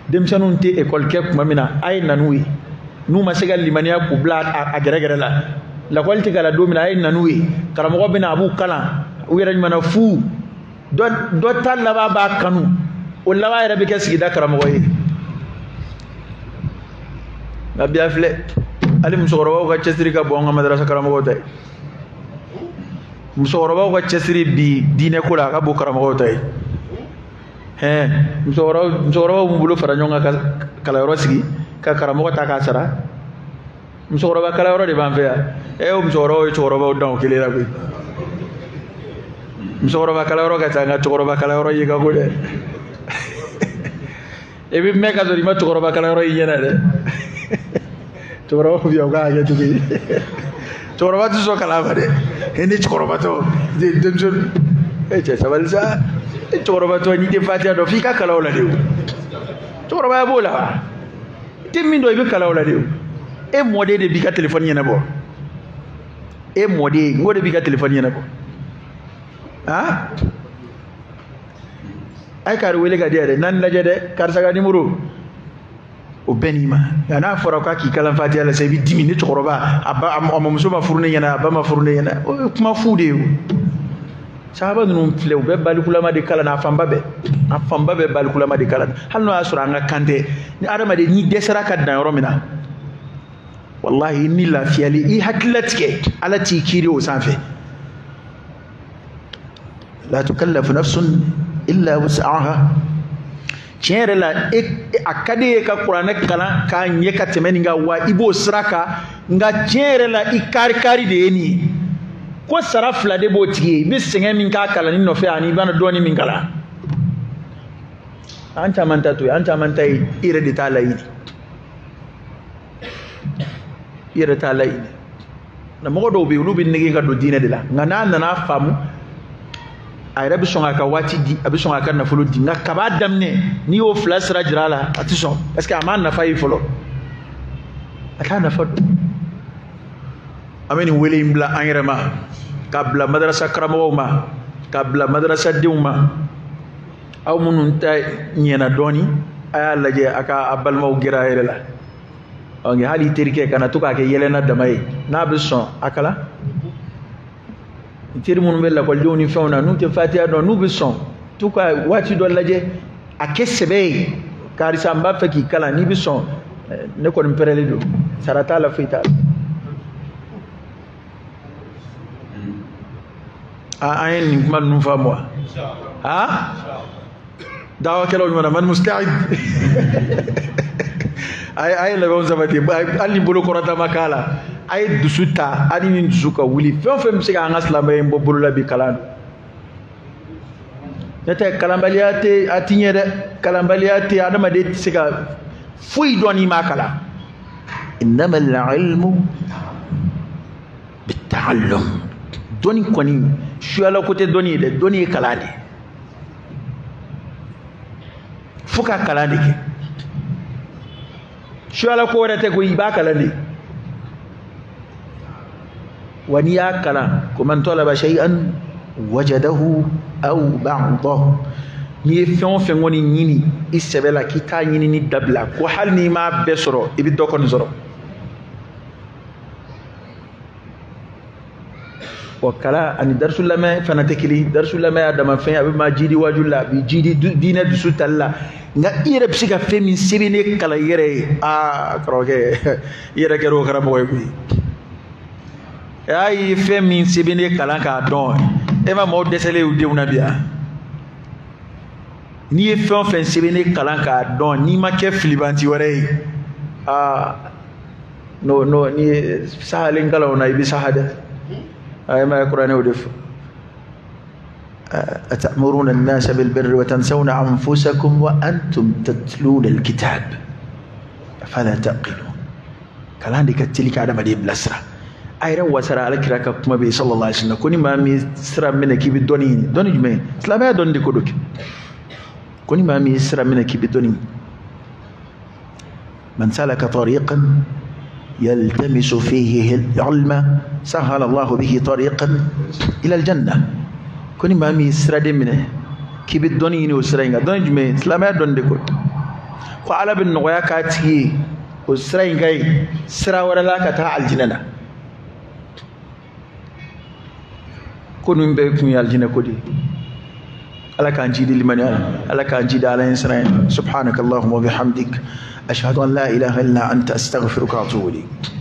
denmisɛnninw tɛ ekɔli kɛ tuma min na a ye na n'u ye n'u ma se ka limaniya k'u bila a gɛrɛgɛrɛ la lakɔli tɛ kalan don min na a ye na n'u ye karamɔgɔ bɛ na a b'u kalan u yɛrɛ ɲuman fu dɔ ta laban b'a kanu o laban yɛrɛ bɛ kɛ sigida karamɔgɔ ye nka bi a filɛ hali musokɔrɔbaw ka cɛsiri ka bon an ka madarasa karamɔgɔw ta ye musokɔrɔbaw ka cɛsiri bi diinɛ ko la a ka bon karamɔgɔw ta ye musokɔrɔbaw b'u bolo fara ɲɔgɔn kan ka kalanyɔrɔ sigi ka karamɔgɔ ta k'a sara musokɔrɔba kalanyɔrɔ de b'an fɛ yan o musokɔrɔbaw ye cɛkɔrɔbaw dan o kelen na koyi musokɔrɔba kalanyɔrɔ ka ca nka cɛkɔrɔba kalanyɔrɔ ye ka ko dɛ i bɛ mɛn ka sɔrɔ i ma cɛkɔrɔba kalanyɔrɔ y'i ɲɛna dɛ cɛkɔrɔba ko bi o ka hakɛ to yen cɛkɔrɔba tɛ sɔn kalan ma dɛ e ni cɛkɔrɔbatɔ denmisɛnnin e cɛ sabali sa e cɛkɔrɔbatɔ n'i tɛ fatiya dɔn f'i ka kalan o la de o cɛkɔrɔbaya b'o la wa i tɛ min dɔn i bɛ kalan o la de o e mɔden de b'i ka telefɔni ɲɛnabɔ e mɔden n ko de b'i ka telefɔni ɲɛnabɔ a ye kari wele ka di yɛrɛ n'an lajɛ dɛ karisa ka nimoro o bɛɛ n'i ma nka n'a fɔra k'a k'i kalan fatiya la sa i bɛ dimi ne cɛkɔrɔba a mɔmuso ma furu ne ɲɛna a ba ma furu ne ɲɛna o ye kuma fu de ye o sahaba ninnu filɛ u bɛ balikulama de kalan na a fanba bɛɛ balikulama de kalan hali n'o y'a sɔrɔ an ka kan tɛ ni adamaden n'i dɛsɛra ka dan yɔrɔ min na wallahi ni lafiyali i hakilila tigɛ ala t'i kiiri o sanfɛ la tukallafu nafsun illa wus'aha tiɲɛ yɛrɛ la a ka di ye ka kuranɛ kalan k'a ɲɛ ka tɛmɛ nin kan wa i b'o sira kan nka tiɲɛ yɛrɛ la i kari de ye nin ye ko sara fila de b'o tigi ye i bɛ sɛgɛn min k'a kalanni nɔfɛ ani i bɛna dɔɔnin min kalan an caman ta to ye an caman ta ye i yɛrɛ de t'a laɲini i yɛrɛ t'a laɲini na mɔgɔ dɔw bɛ yen olu bɛ nege ka don diinɛ de la nka n'a nana faamu a yɛrɛ bɛ sɔn k'a ka waati di a bɛ sɔn k'a ka nafolo di nka kaba daminɛ n'i y'o fila sira jira a la a tɛ sɔn parce que a m'a nafa ye fɔlɔ a t'a nafa dɔn an bɛ nin wele in bila an yɛrɛ ma k'a bila madarasa karamɔgɔw ma k'a bila madarasa denw ma aw minnu ta ɲɛna dɔɔnin a y'a lajɛ a ka a balimaw gɛrɛ a yɛrɛ la nka hali i terikɛ kana to k'a kɛ yɛlɛnna dama ye n'a bɛ sɔn a kalan teri minnu bɛ lakɔlidenw ni fɛnw na n'u tɛ fatiya dɔn n'u bɛ sɔn to ka waati dɔ lajɛ a kɛ sɛbɛ ye karisa n b'a fɛ k'i kalan n'i bɛ sɔn ne kɔni pɛrɛlen don sara t'a la foyi t'a la an ye nin kuma ninnu faamu wa dawakɛlaw ɲuman man musta'id a ye labɛnw sabati hali ni bolo kɔrɔta ma k'a la a ye dusu ta hali ni dusu ka wuli fɛn o fɛn bɛ se k'an ka silamɛya in bɔ bolo la bi kalan don n'o tɛ kalanbaliya tɛ a ti ɲɛ dɛ kalanbaliya tɛ adamaden tɛ se ka foyi dɔn n'i m'a kalan innamal ilmu bitta'allum dɔnni kɔni suyala ko tɛ dɔnni ye dɛ dɔnni ye kalan de ye fo ka kalan de kɛ suyala ko wɛrɛ tɛ ko i b'a kalan de wa n'i y'a kalan ko man talaba shay'an wajadahu aw ba'dahu n'i ye fɛn o fɛn kɔni ɲini i sɛbɛ la k'i t'a ɲini ni dabila ko hali n'i m'a bɛɛ sɔrɔ i bɛ dɔ kɔni sɔrɔ wa kalan ani darisu lamɛn fana tɛ kelen darisu lamɛn y'a dama fɛn a bɛ maa jidi waju la a bɛ jidi diinɛ dusu tali la nka i yɛrɛ bɛ se ka fɛn min sɛbɛn ne kalan i yɛrɛ ye karamɔgɔkɛ i yɛrɛ kɛra o karamɔgɔ ye koyi y'a ye fɛn min sɛbɛn ne kalan k'a dɔn e ma maaw dɛsɛlen y'u denw na bi yan n'i ye fɛn o fɛn sɛbɛn ne kalan k'a dɔn n'i ma kɛ filibanti wɛrɛ ye n'i ye sahalen kalanw na i bɛ saha dɛ a ma ye kuranɛw de fɔ أتأمرون الناس بالبر وتنسون أنفسكم وأنتم تتلون الكتاب أفلا تعقلون كلام دي كتلك على مدي بلسرة ayra wasara alakira ka kuma be sallallahu alaihi wasallam koni ma mi sira mena kibi doni jume islama don di ko doki koni ma mi sira mena kibi doni man salaka tariqan يلتمس فيه العلم سهل الله به طريقا إلى الجنة كوني ما مي سرا دمنه كي بدوني ني وسرا دون جمي اسلام دون ديكو كو على بن نويا كاتي وسرا غاي سرا ولا لا كتا الجنة كونو مبي كوم الجنة كودي على كان جيدي لمن على كان جيدي على إنسان سبحانك اللهم وبحمدك أشهد أن لا إله إلا أنت أستغفرك وأتوب إليك